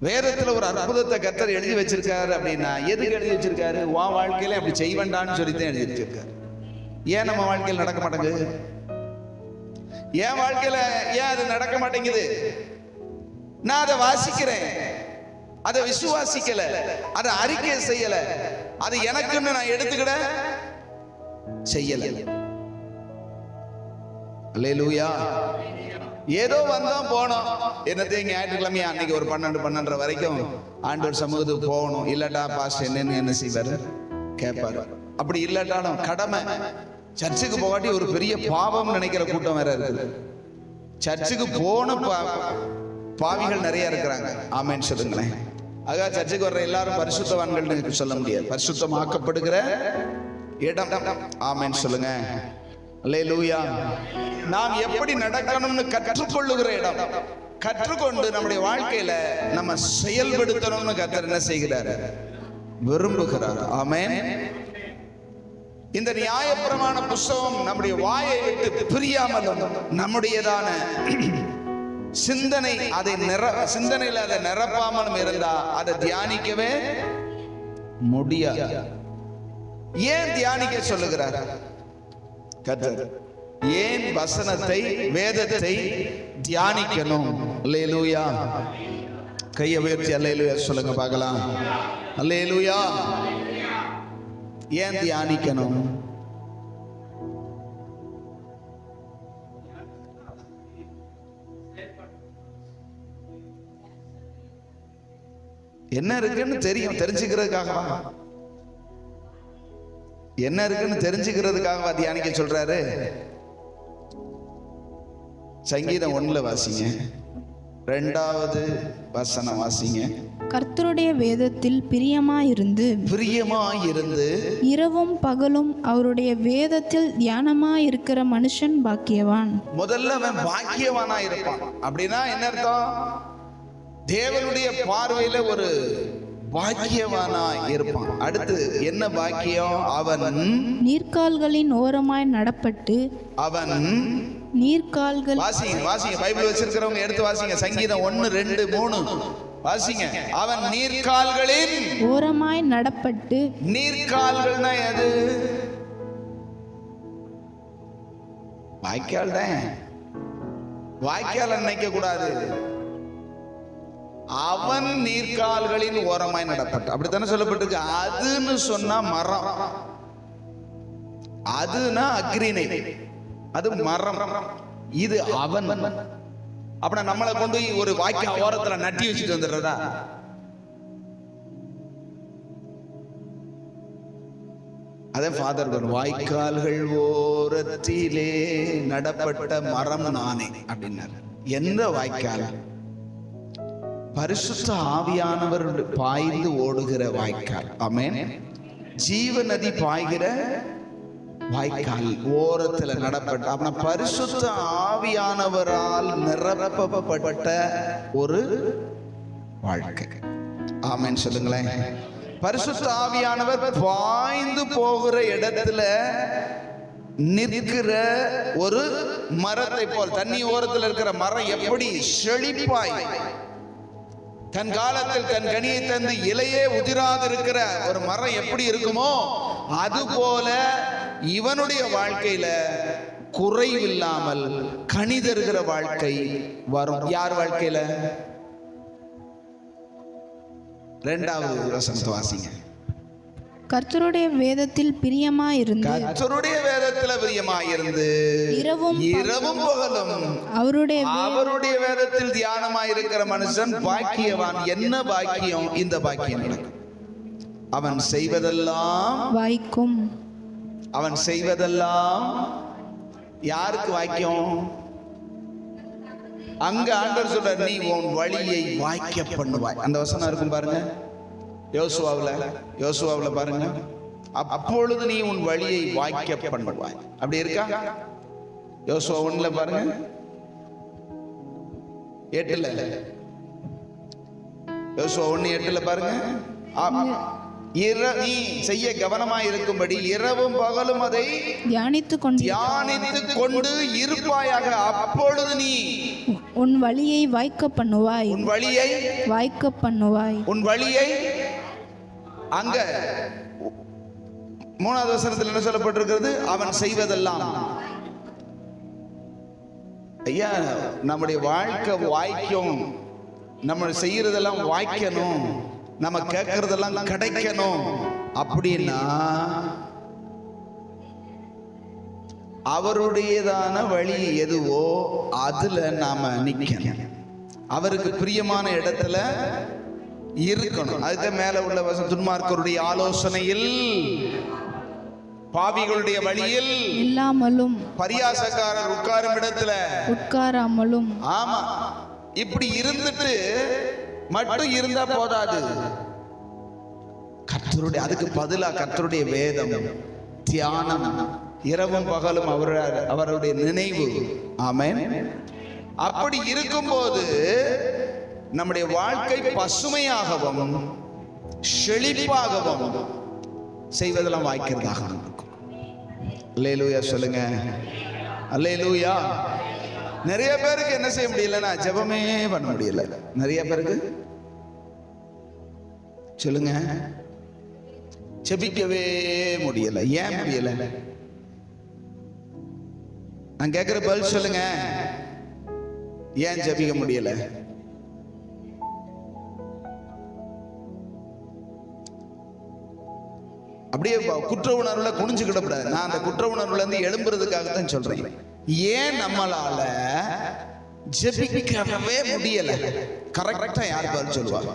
வேதத்துல ஒரு அற்புதத்தை கர்த்தர் எழுதி வச்சிருக்காரு அப்படின்னா எதுக்கு எழுதி வச்சிருக்காரு? உன் வாழ்க்கையில அப்படி செய்ய வேண்டாம்னு சொல்லித்தான் எழுதி வச்சிருக்காரு. ஏன் நம்ம வாழ்க்கையில் நடக்க மாட்டேங்குது? என் வாழ்க்கையில ஏன் அது நடக்க மாட்டேங்குது? நான் அதை வாசிக்கிறேன், அதை விசுவாசிக்கல, அதை அறிக்கை செய்யல, அது எனக்குன்னு நான் எடுத்துக்கிட செய்யல. அல்லேலூயா. ஏதோ வந்தோம் போனோம், என்னத்தையும் ஞாயிற்றுக்கிழமையா அன்னைக்கு ஒரு 12-12:30 வரைக்கும் ஆண்டவர் சமூகத்துக்கு போகணும். இல்லட்டா பாஸ்டர் என்னன்னு என்ன செய்வாரு கேட்பாரு. அப்படி இல்லட்டாலும் கடமை. சர்ச்சுக்கு போகாட்டி ஒரு பெரிய பாவம் நினைக்கிற கூட்டம் வேற இருக்குது. சர்ச்சுக்கு போன பாவிகள் நிறைய இருக்கிறாங்க. ஆமென் சொல்லுங்களேன். ஆக சர்ச்சுக்கு வர்ற எல்லாரும் பரிசுத்தவான்கள் சொல்ல முடியாது. பரிசுத்தமாக்கப்படுகிற இடம். ஆமென் சொல்லுங்க. அல்லேலூயா. நாம் எப்படி நடக்கணும்னு கற்றுக்கொள்ளுகிற இடம். கற்றுக்கொண்டு நம்முடைய வாழ்க்கையில நம்ம செயல்படுத்தணும்னு கர்த்தர் என்ன செய்கிறார்? விரும்புகிறார். ஆமென். இந்த நியாயப்பிரமாண புஸ்தகம் நம்முடைய வாயை விட்டு பிரியாமலும் நம்முடையதான சிந்தனை சிந்தனையில அதை நிரப்பாமலும் இருந்தா அதை தியானிக்கவே முடியாது. ஏன் தியானிக்க சொல்லுகிறார் கர்த்தர்? ஏன் வசனத்தை வேதத்தை தியானிக்கணும்? அல்லேலூயா. கையை உயர்த்தி அல்லேலூயா சொல்லுங்க பார்க்கலாம். அல்லேலூயா. ஏன் தியானிக்கணும்? என்ன இருக்குன்னு தெரியும், தெரிஞ்சுக்கிறதுக்காகவா? என்ன இருக்குன்னு தெரிஞ்சுக்கிறதுக்காகவா தியானிக்க சொல்றாரு? சங்கீதம் 1 வாசிங்க, 2வது வசனம் வாசிங்க. கர்த்தருடைய வேதத்தில் பிரியமாயிருந்து இரவும் பகலும் அவருடைய வேதத்தில் தியானமாயிருக்கிற மனுஷன் பாக்கியவான். முதல்ல அவன் பாக்கியவானா இருப்பான். அப்படின்னா என்ன அர்த்தம்? தேவனுடைய பார்வையில ஒரு பாக்கியவானா இருப்பான். அடுத்து என்ன பாக்கியம்? அவன் நீர்க்கால்களின் ஓரமாய் நடப்பட்டு நீர்க்கால்கள். வாசிங்க பைபிள் வச்சிருக்கிறவங்க எடுத்து வாசிங்க. சங்கீதம் 1, 2, 3 வாசிங்க. அவன் நீர்க்கால்களின் ஓரமாய் நடப்பட்டு. நீர்க்கால்கள்னா எது? வாய்க்கால் தான். வாய்க்கால் நினைக்க கூடாது. அவன் நீர்க்கால்களின் ஓரமாய் நடப்பட்டு, அப்படித்தானே சொல்லப்பட்டிருக்கு. அதுன்னு சொன்னா மரம், அதுனா அக்ரிணை, அது மரம், இது அவன். அப்ப நம்மளை கொண்டு ஒரு வாய்க்கால் ஓரத்துல நட்டி வச்சுட்டு வந்துடுறதா? அதே ஃபாதர் வாய்க்கால்கள் ஓரத்திலே நடப்பட்ட மரம் நானே அப்படின்னாரு. எந்த வாய்க்கால்? பரிசுத்த ஆவியானவர் பாய்ந்து ஓடுகிற வாய்க்கால். ஆமென். ஜீவ நதி பாய்கிற வாய்க்கால் ஓரத்துல நடப்பட்ட அப்ப பரிசுத்த ஆவியானவரால் நிரப்பப்பட்ட ஒரு வாழ்க்கை. ஆமென் சொல்லுங்களேன். பரிசுத்த ஆவியானவர் பாய்ந்து போகிற இடத்துல நிற்கிற ஒரு மரத்தை போல், தண்ணி ஓரத்தில் இருக்கிற மரம் எப்படி செழிப்பாய் தன் காலத்தில் தன் கனியை தந்து இலையே உதிராதிருக்கிற ஒரு மரம் எப்படி இருக்குமோ அதுபோல இவனுடைய வாழ்க்கையில குறைவில்லாமல் கனி தருகிற வாழ்க்கை வரும். யார் வாழ்க்கையில? 2வது வசனத்தை வாசிங்க. கர்த்தருடைய வேதத்தில் பிரியமாயிருந்து, கர்த்தருடைய வேதத்துல பிரியமாயிருந்து இரவும் பகலும் அவருடைய வேதத்தில் தியானமாயிருக்கிற மனுஷன் பாக்கியவான். என்ன பாக்கியம்? இந்த பாக்கியம் நடக்கும். அவன் செய்வதெல்லாம் வாய்க்கும். அவன் செய்வதெல்லாம் யாருக்கு வாய்க்கும்? அங்க ஆண்டவர் சொல்ற, நீ உன் வழியை வாய்க்க பண்ணுவாய். அந்த வசனம் இருக்கும் பாருங்க, யோசுவாவுல பாருங்க. அப்பொழுது நீ உன் வழியை வாய்க்க பண்ணுவாய். அப்படி இருக்கா? யோசுவா 1 பாருங்க, 8 யோசுவா 1:8 பாருங்க. நீ செய்ய கவனமாய் இருக்கும்படி இரவும் பகலும் அதை தியானித்து கொண்டு இருப்பாயாக. அப்பொழுது நீ உன் வழியை வாய்க்க பண்ணுவாய். உன் வழியை வாய்க்க பண்ணுவாய். உன் வழியை அங்க 3வது வசனத்தில் என்ன சொல்லப்பட்டிருக்கிறது? அவன் செய்வதெல்லாம். ஐயா, நம்முடைய வாழ்க்கை வாய்க்கும். நம்ம செய்யறதெல்லாம் வாய்க்கணும், நம்ம கேட்கறதெல்லாம் கிடைக்கணும். அப்படின்னா அவருடையதான வழி எதுவோ அதுல நாம நிக்கணும். அவருக்கு பிரியமான இடத்துல இருக்கணும். அதுக்கு மேல உள்ள வசனம், துன்மார்க்கருடைய ஆலோசனையில் பாவிகளுடைய வழியில் இல்லாமலும் பரியாசக்காரர் உட்காரும் இடத்துல உட்காராமலும். ஆமா, இப்படி இருந்துட்டு மட்டும் இருந்தா போதாது. கர்த்தருடைய, அதுக்கு பதிலா கர்த்தருடைய வேதம் தியானம், இரவும் பகலும் அவருடைய நினைவு. ஆமென். அப்படி இருக்கும்போது நம்முடைய வாழ்க்கை பசுமையாகவும் செழிப்பாகவும் செய்வதெல்லாம் வாய்க்கிறதாக இருக்கும். அல்லேலூயா சொல்லுங்க. அல்லேலூயா. நிறைய பேருக்கு என்ன செய்ய முடியலன்னா ஜெபமே பண்ண முடியல. நிறைய பேருக்கு சொல்லுங்க, ஜெபிக்கவே முடியல. ஏன் முடியல? நான் கேட்கிற பதில் சொல்லுங்க. ஏன் ஜெபிக்க முடியல? அப்படியே குற்ற உணர்வுல குனிஞ்சுக்கிட கூடாது. நான் அந்த குற்ற உணர்வுல இருந்து எழும்புறதுக்காகத்தான் சொல்றேன். ஏன் நம்மளால ஜெபிக்கவே முடியல? கரெக்டா யார் பதில் சொல்லுவாங்க?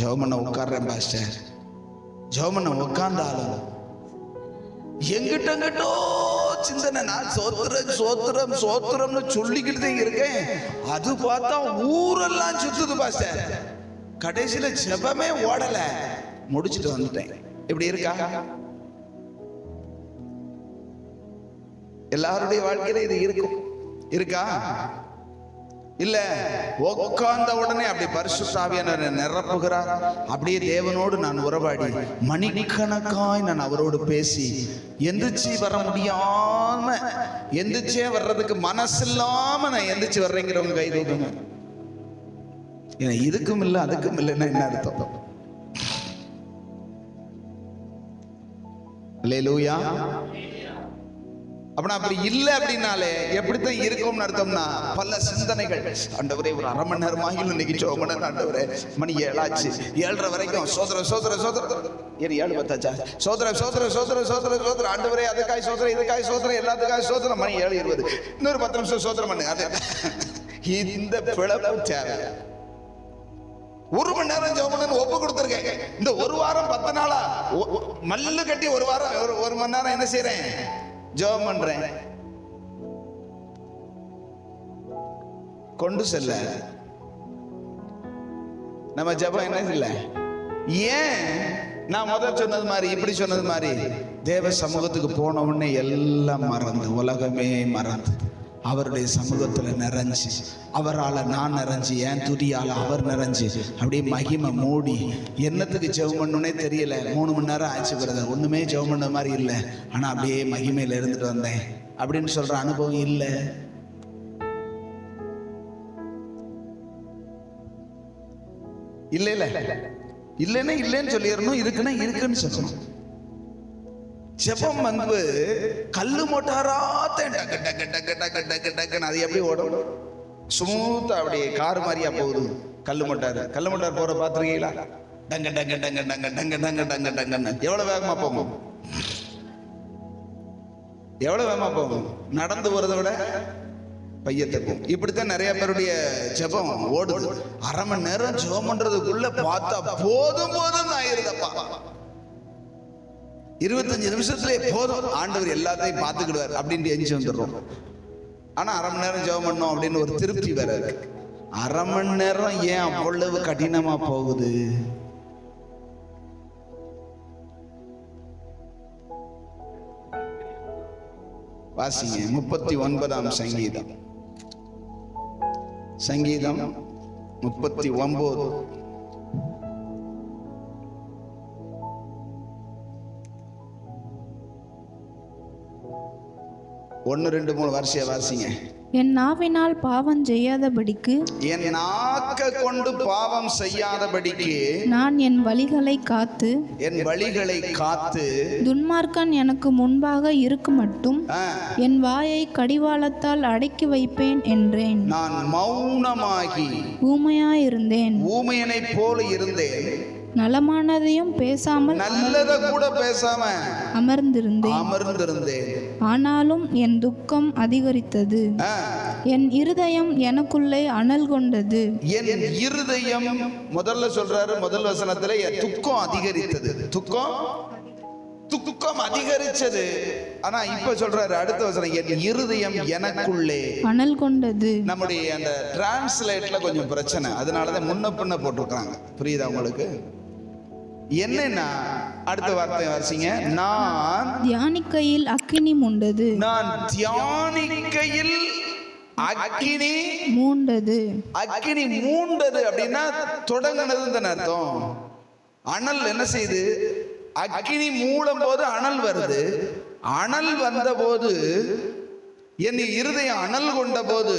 ஜெபமண்ண உட்கார்றேன் பாஸ்டர், ஜெபமண்ண உட்கார்ந்தாலும் எங்கிட்டோ சிந்தனை, நான் சோத்திரம்னு சொல்லிக்கிட்டு இருக்கேன். அது பார்த்தா ஊரெல்லாம் சுத்துது பாஸ்டர். கடைசியில ஜெபமே ஓடல, முடிச்சுட்டு வந்துட்டேன். இப்படி இருக்கா? எல்லாருடைய வாழ்க்கையில இது இருக்கும். இருக்கா? இல்ல உட்கார்ந்த உடனே அப்படி பரிசுத்த ஆவியானவரை நிரப்புகிறார். அப்படியே தேவனோடு நான் உறவாடி மணிக்கணக்காய் நான் அவரோடு பேசி எந்திரிச்சு வர முடியாம, எந்திரிச்சே வர்றதுக்கு மனசில்லாம நான் எந்திரிச்சு வர்றேங்கிறவங்க கை தூக்குங்க. இதுக்கும் இல்ல அதுக்கும் இல்லைன்னா என்ன அர்த்தம்? அல்லேலூயா. அப்படின்னா அப்படி இல்லை அப்படின்னாலே எப்படித்தான் இருக்கும்னு அர்த்தம்னா, பல சிந்தனைகள். ஆண்டவரே, ஒரு அரை மணி நேரமாகிலும் இன்னைக்கு சோமனன். ஆண்டவரே, மணி 7 ஆச்சு, 7:30 வரைக்கும் சோதர 7 பத்தாச்சா? சோதர ஆண்டவரே, அதுக்காய் சோதர, இதுக்காய் சோதர, எல்லாத்துக்காய் சோதர. மணி 7:20, இன்னொரு 10 நிமிஷம் சோதரம் பண்ணு. அது இந்த பிளவு தேவை. 1 மணி நேரம் ஜெபம்னு ஒப்பு கொடுத்துருக்கேன். இந்த ஒரு வாரம் 10 நாளா மல்லு கட்டி ஒரு வாரம் 1 மணி நேரம் என்ன செய்யறேன்? ஜெபம் பண்றேன். கொண்டு செல்ல நம்ம ஜெபம் என்ன இல்லை. ஏன் நான் முதல் சொன்னது மாதிரி, இப்படி சொன்னது மாதிரி, தேவ சமூகத்துக்கு போன உடனே எல்லாம் மறந்து, உலகமே மறந்து, அவருடைய சமூகத்தில் நிறைஞ்சு, அவரால் நான் நிறைஞ்சு, என் துதியால் அவர் நிறைஞ்சு, அப்படியே மகிமை மூடி, என்னத்துக்கு ஜெபம் பண்ணணுன்னே தெரியல. 3 மணி நேரம் ஆச்சு பிரதர், ஒன்றுமே ஜெபம் பண்ண மாதிரி இல்லை, ஆனால் அப்படியே மகிமையில் இருந்துட்டு வந்தேன் அப்படின்னு சொல்கிற அனுபவம் இல்லை. இல்லை இல்லை இல்லைன்னா இல்லைன்னு சொல்லிடணும், இருக்குன்னா இருக்குன்னு சொல்லணும். ஜெபம் வந்து கல்லு மோட்டாராத்தேன் டக்கு டக்கு டக்கு டக்கு டக்கு டக்குன்னு அது எப்படி ஓடும்? ஸ்மூத்தா அப்படியே கார் மாதிரியா போகுது கல்லு மோட்டார் போற பாத்துருக்கீங்களா? டங்க டங்க டங்க டங்க டங்க டங்க டங்க டங்கன்னு எவ்வளவு வேகமா போகும்? எவ்வளவு வேகமா போகும்? நடந்து போறதை விட பையத்துக்கும். இப்படித்தான் நிறைய பேருடைய ஜெபம் ஓடுது. 1/2 மணி நேரம் ஜெபம் பண்றதுக்குள்ள பார்த்தா போதும் போதும் ஆயிருதப்பா. 25 நிமிஷத்துலயே போதும், ஆண்டவர் எல்லாத்தையும் பார்த்துக்கிடுவார் அப்படின்னு எஞ்சி வந்துடுறோம். ஆனா 1/2 மணி நேரம் ஜெபம் பண்ணோம் அப்படின்னு ஒரு திருப்தி வேற இருக்கு. 1/2 மணி நேரம் ஏன் அவ்வளவு கடினமா போகுது? வாசிங்க 39ஆம் சங்கீதம். சங்கீதம் 39. ஒன்று 2 3 வரிசையா வாசிங்க. என் நாவினால் பாவம் செய்யாதபடிக்கு, என் நாக்க கொண்டு பாவம் செய்யாதபடிக்கு நான் என் வழிகளை காத்து, துன்மார்க்கன் எனக்கு முன்பாக இருக்கு மட்டும் என் வாயை கடிவாளத்தால் அடக்கி வைப்பேன் என்றேன். நான் மௌனமாகி ஊமையாயிருந்தேன், ஊமையனைப் போல இருந்தேன், நலமானதையும் பேசாமல், நல்லத கூட பேசாம அமர்ந்திருந்தேன். ஆனாலும் என் துக்கம் அதிகரித்தது, என் இருதயம் எனக்குள்ளே அனல் கொண்டது. என் இருதயம் முதல்ல சொல்றாரு, முதல் வசனத்துல துக்கம் அதிகரித்தது, துக்கம் அதிகரிச்சது. ஆனா இப்ப சொல்றாரு அடுத்த வசனம், என் இருதயம் எனக்குள்ளே அனல் கொண்டது. நம்முடைய அந்த டிரான்ஸ்லேட்ல கொஞ்சம் பிரச்சனை, அதனாலதான் முன்ன பின்ன போட்டிருக்காங்க. புரியுதா உங்களுக்கு? என்னன்னா அடுத்த வார்த்தை வாசிங்க. நான் தியானிக்கையில் அக்கினி மூண்டது, நான் தியானிக்கையில் அக்கினி மூண்டது. அக்கினி மூண்டது அப்படின்னா தொடங்கினதுன்னு அர்த்தம். அனல் என்ன செய்யுது? அக்கினி மூடும் போது அனல் வருது. அனல் வந்த போது என் இருதயம் அனல் கொண்ட போது,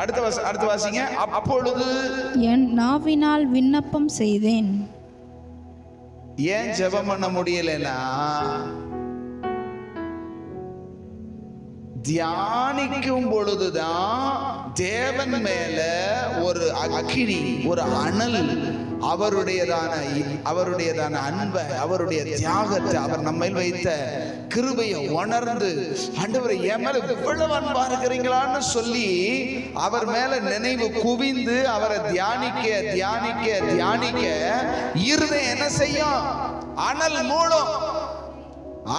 அடுத்த வாசிங்க. அப்பொழுது என் நாவினால் விண்ணப்பம் செய்தேன். ஏன் ஜெபம் பண்ண முடியலன்னா, தியானிக்கும் பொழுதுதான் தேவன் மேல ஒரு அக்கினி, ஒரு அனல், அவருடையதான அன்பை, அவருடைய தியாகத்தை, அவர் நம்ம வைத்த கிருபையை உணர்ந்து, ஆண்டவரை என் மேல இவ்வளவு அன்பா இருக்கிறீங்களான்னு சொல்லி அவர் மேல நினைவு குவிந்து அவரை தியானிக்க தியானிக்க தியானிக்க இருதயம் என்ன செய்யும்? அனல் மூடும்.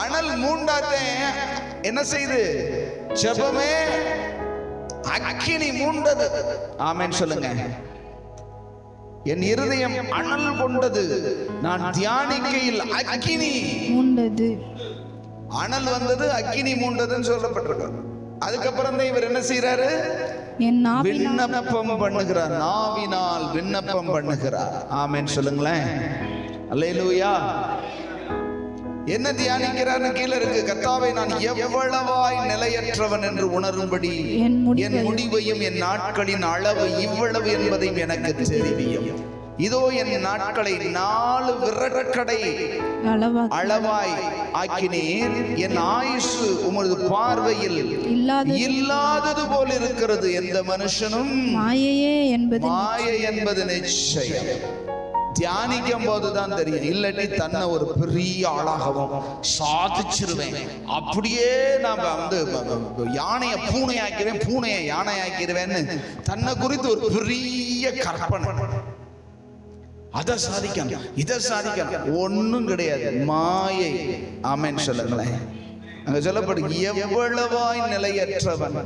அனல் மூண்டாத்தே என்ன செய்து? ஜெபமே அக்கினி மூண்டது. ஆமென் சொல்லுங்க. என் இருதயம் அனல் கொண்டது, நான் தியானிக்கையில் அக்கினி மூண்டது. அனல் வந்தது, அக்கினி மூண்டதுன்னு சொல்லப்பட்டிருக்கு. அதுக்கப்புறம் தான் இவர் என்ன செய்யறாரு? விண்ணப்பம் பண்ணுகிறார், நாவினால் விண்ணப்பம் பண்ணுகிறார். ஆமென் சொல்லுங்களேன். அல்லேலூயா. என்ன தியானிக்கிறார்னு கீழே இருக்கு. கர்த்தாவே, நான் எவ்வளவாய் நிலையற்றவன் என்று உணரும்படி என் முடிவையும் என் நாட்களின் அளவு இவ்வளவு என்பதையும் எனக்கு தெரிவியும். இதோ என் நாட்களை 4 விரற்கடை அளவாய் ஆக்கினீர். என் ஆயுசு உமது பார்வையில் இல்லாதது போல் இருக்கிறது. எந்த மனுஷனும் மாயை என்பது நிச்சயம். தியானிக்கும் போதுதான் தெரியும். இல்லாட்டி தன்னை ஒரு பெரிய ஆளாகவும் சாதிச்சிருவேன், அப்படியே நாம வந்து யானையை பூனையாக்கிறேன், பூனையை யானை ஆக்கிடுவேன்னு தன்னை குறித்து ஒரு பெரிய கற்பனை. அதை சாதிக்கணும், இதை சாதிக்கணும், ஒன்றும் கிடையாது, மாயை. ஆமென் சொல்லுங்களேன். அங்க சொல்லப்படும், எவ்வளவாய் நிலையற்றவன்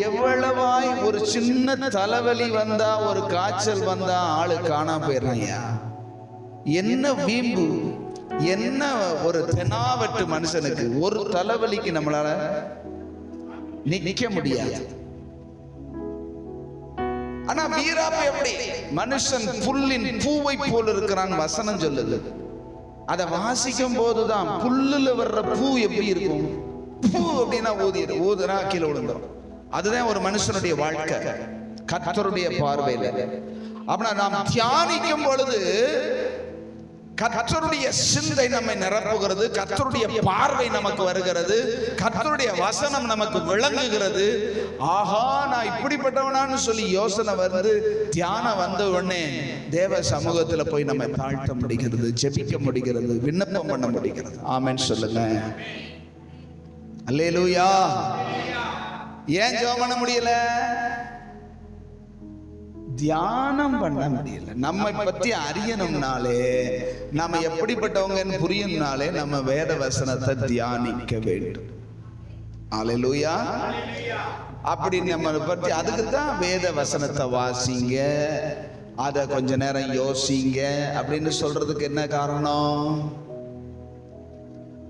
எவ்வளவாய் ஒரு சின்ன தலைவலி வந்தா, ஒரு காய்ச்சல் வந்தா ஆளு காணாம போயிடுறாயா. என்ன வீம்பு, என்ன ஒரு தெனாவட்டு மனுஷனுக்கு. ஒரு தலைவலிக்கு நம்மளால நிக்க முடியாது. ஆனா வீராப்பு எப்படி? மனுஷன் புல்லின் பூவை போல் இருக்கிறான் வசனம் சொல்லுது. அதை வாசிக்கும் போதுதான் புல்லுல வர்ற பூ எப்படி இருக்கும். பூ அப்படின்னா ஊதுனா கீழே விழுந்துரும். அதுதான் ஒரு மனுஷனுடைய வாழ்க்கை கர்த்தருடைய பார்வையில. அப்படின்னா நாம் தியானிக்கும் பொழுது கர்த்தருடைய சிந்தை நம்மை நிரப்புகிறது, கர்த்தருடைய பார்வை நமக்கு வருகிறது, கர்த்தருடைய வசனம் நமக்கு விளங்குகிறது. ஆஹா, நான் இப்படிப்பட்டவனான்னு சொல்லி யோசனை வந்து தியானம் வந்த உடனே தேவ சமூகத்துல போய் நம்ம தாழ்த்த முடிகிறது, ஜெபிக்க முடிகிறது, விண்ணப்பம் பண்ண முடிகிறது. ஆமென் சொல்லுங்க. அல்லேலூயா. ஏன் ஜெபம் பண்ண முடியல? தியானம் பண்ண முடியல. நம்மை பத்தி அறியணும்னாலே, நம்ம எப்படிப்பட்டவங்கன்னு புரியணும்னாலே நம்ம வேத வசனத்தை தியானிக்க வேண்டும். அல்லேலூயா. அப்படி நம்ம பத்தி, அதுக்கு தான் வேத வசனத்தை வாசிங்க, அதை கொஞ்ச நேரம் யோசிங்க அப்படின்னு சொல்றதுக்கு என்ன காரணம்?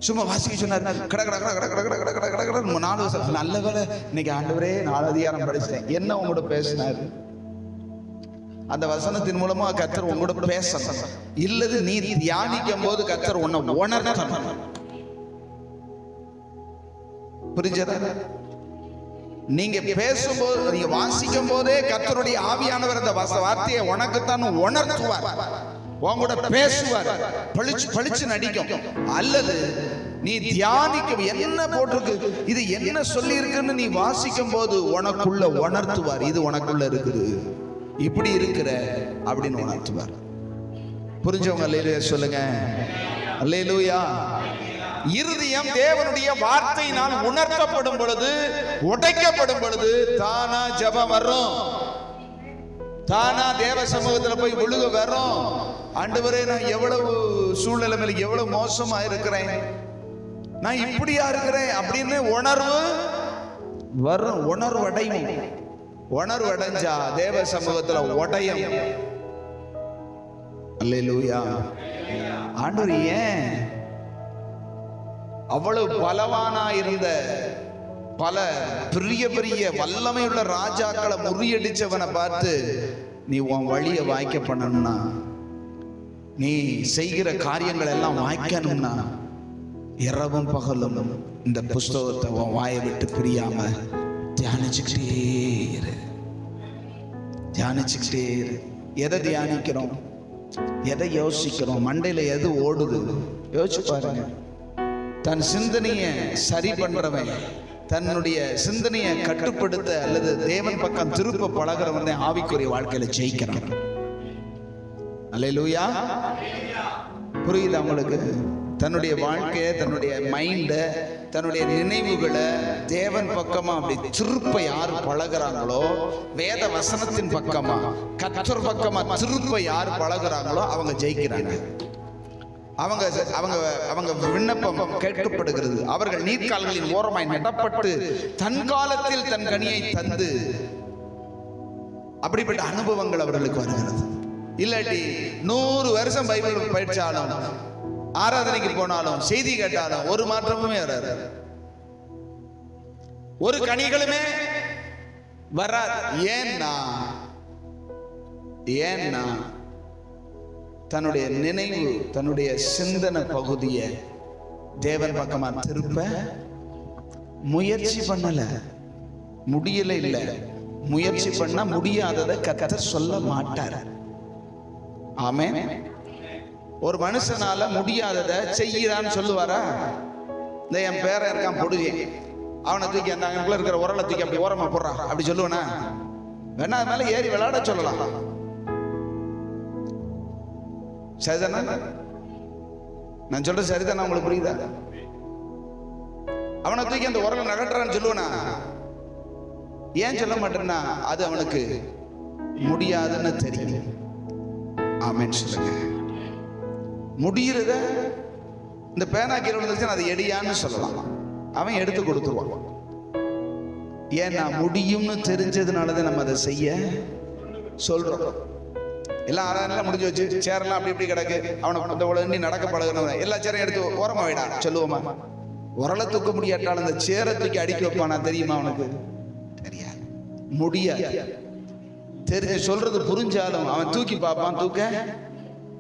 சும்மா வாசிக்க சொன்னார், கட கட கட கட கட கட கட கட 4 வருஷம். நல்ல வேலை இன்னைக்கு ஆண்டவரே 4 அதிகாரம் படிச்சிட்டேன். என்ன உங்களோட பேசினாரு? அந்த வசனத்தின் மூலமா கர்த்தர் உங்களோட பேசணும். இல்லது நீ தியானிக்கும் போது கர்த்தர் உன்னை உணர்த்தணும். புரிஞ்சதா? நீங்க பேசும்போது, நீங்க வாசிக்கும் போதே கர்த்தருடைய ஆவியானவர் அந்த வார்த்தையை உனக்குத்தான் உணர்த்துவார், உங்களோட பேசுவார், பளிச்சு பளிச்சு நடிக்கும். அல்லது நீ தியானிக்கும், என்ன போட்டிருக்கு, இது என்ன சொல்லி இருக்குன்னு நீ வாசிக்கும் போது உனக்குள்ள உணர்த்துவார். இது உனக்குள்ள இருக்குது, இப்படி இருக்கிற அப்படின்னு உணர்த்துவார். புரிஞ்சவங்க அல்லேலூயா சொல்லுங்க. அல்லேலூயா. இருதயம் தேவனுடைய வார்த்தையினால் உணர்த்தப்படும் பொழுது, உடைக்கப்படும் பொழுது தானா ஜெபம் வரும், தானா தேவ சமூகத்துல போய் விழுக வரும். ஆண்டவரே, நான் எவ்வளவு சூழ்நிலை மேல எவ்வளவு மோசமா இருக்கிறேன், நான் இப்படியா இருக்கிறேன் அப்படின்னு உணர்வு வரும். உணர்வு அடையும். உணர்வு அடைஞ்சா தேவ சமூகத்துல உடையும். அல்லேலூயா. ஆண்டவர் ஏன் அவ்வளவு பலவானா இருந்த பல பெரிய பெரிய வல்லமையுள்ள ராஜாக்களை முறியடிச்சவனை பார்த்து, நீ உன் வழியை வாய்க்க பண்ணணும்னா, நீ செய்கிற காரியங்கள் எல்லாம் வாய்க்கணும்னா, இரவும் பகலும் இந்த புஸ்தகத்தை உன் வாயை விட்டு பிரியாம தியானிச்சுக்கிட்டே இரு, தியானிச்சுக்கிட்டே இரு. எதை தியானிக்கிறோம், எதை யோசிக்கிறோம், மண்டையில எது ஓடுது யோசிச்சு பாருங்க. தன் சிந்தனையை சரி பண்றவன், தன்னுடைய சிந்தனையை கட்டுப்படுத்த அல்லது தேவன் பக்கம் திருப்ப பழகிறவன் ஆவிக்குரிய வாழ்க்கையில ஜெயிக்கிறான். அல்லேலூயா. புரியுதா உங்களுக்கு? தன்னுடைய வாழ்க்கையை, தன்னுடைய மைண்டை, தன்னுடைய நினைவுகளை தேவன் பக்கமா அப்படி திருப்ப யார் பழகிறாங்களோ, வேத வசனத்தின் பக்கமா கர்த்தர் பக்கமா திருப்ப யார் பழகிறாங்களோ அவங்க ஜெயிக்கிறாங்க. அவங்க அவங்க அவங்க விண்ணப்பம் கேட்கப்படுகிறது. அவர்கள் நீர்க்கால்களின் ஓரமாய் நடப்பட்டு தன் காலத்தில் தன் கனியை தந்து, அப்படிப்பட்ட அனுபவங்கள் அவர்களுக்கு வருகிறது. இல்லாட்டி 100 வருஷம் பைபிள் படிச்சாலும், ஆராதனைக்கு போனாலும், செய்தி கேட்டாலும் ஒரு மாற்றமுமே வராது, ஒரு கனிகளுமே வராது. ஏன்னா தன்னுடைய நினைவு, தன்னுடைய சிந்தனை பகுதியை தேவன் பக்கமா திருப்ப முயற்சி பண்ணல, முடியல. இல்ல, முயற்சி பண்ண முடியாததை கர்த்தர் சொல்ல மாட்டார். ஆமென். ஒரு மனுஷனால முடியாததை செய்யறான்னு சொல்லுவாரா? இந்த என் பேரன் இருக்கான் பொடுதி, அவனை தூக்கி அந்த அங்குள்ள இருக்கிற உரலை தூக்கி அப்படி ஓரமா போடுறா அப்படி சொல்லுவேனா? வேணா அது மேல ஏறி விளையாட சொல்லலாம். சரிதானா? நான் சொல்றது சரிதானா? உங்களுக்கு புரியுதா? அவனை தூக்கி அந்த உரலை நகட்டுறான்னு சொல்லுவேனா? ஏன் சொல்ல மாட்டேன்னா, அது அவனுக்கு முடியாதுன்னு தெரியும். ஆமென் சொல்லுங்க. முடியறத, இந்த பேனா கீழே விழுந்துச்சுன்னா அதை எடியான்னு சொல்லலாம், அவன் எடுத்து கொடுத்துருவான். ஏன்னா முடியும்னு தெரிஞ்சதுனாலதான் நம்ம அதை செய்ய சொல்றோம். எல்லாம் ஆறாயிரம் முடிஞ்சு வச்சு சேரெல்லாம் அப்படி இப்படி கிடக்கு, அவனை இந்த உடனே நடக்க பழகுனவன் எல்லா சேரையும் எடுத்து ஓரமா வைடா சொல்லுவோமா? உரலை தூக்க முடியாட்டாலும் அந்த சேரை தூக்கி அடிக்க வைப்பானா தெரியுமா? அவனுக்கு தெரியாது, முடியாது. தெரிஞ்சு சொல்றது புரிஞ்சாலும் அவன் தூக்கி பார்ப்பான். தூக்க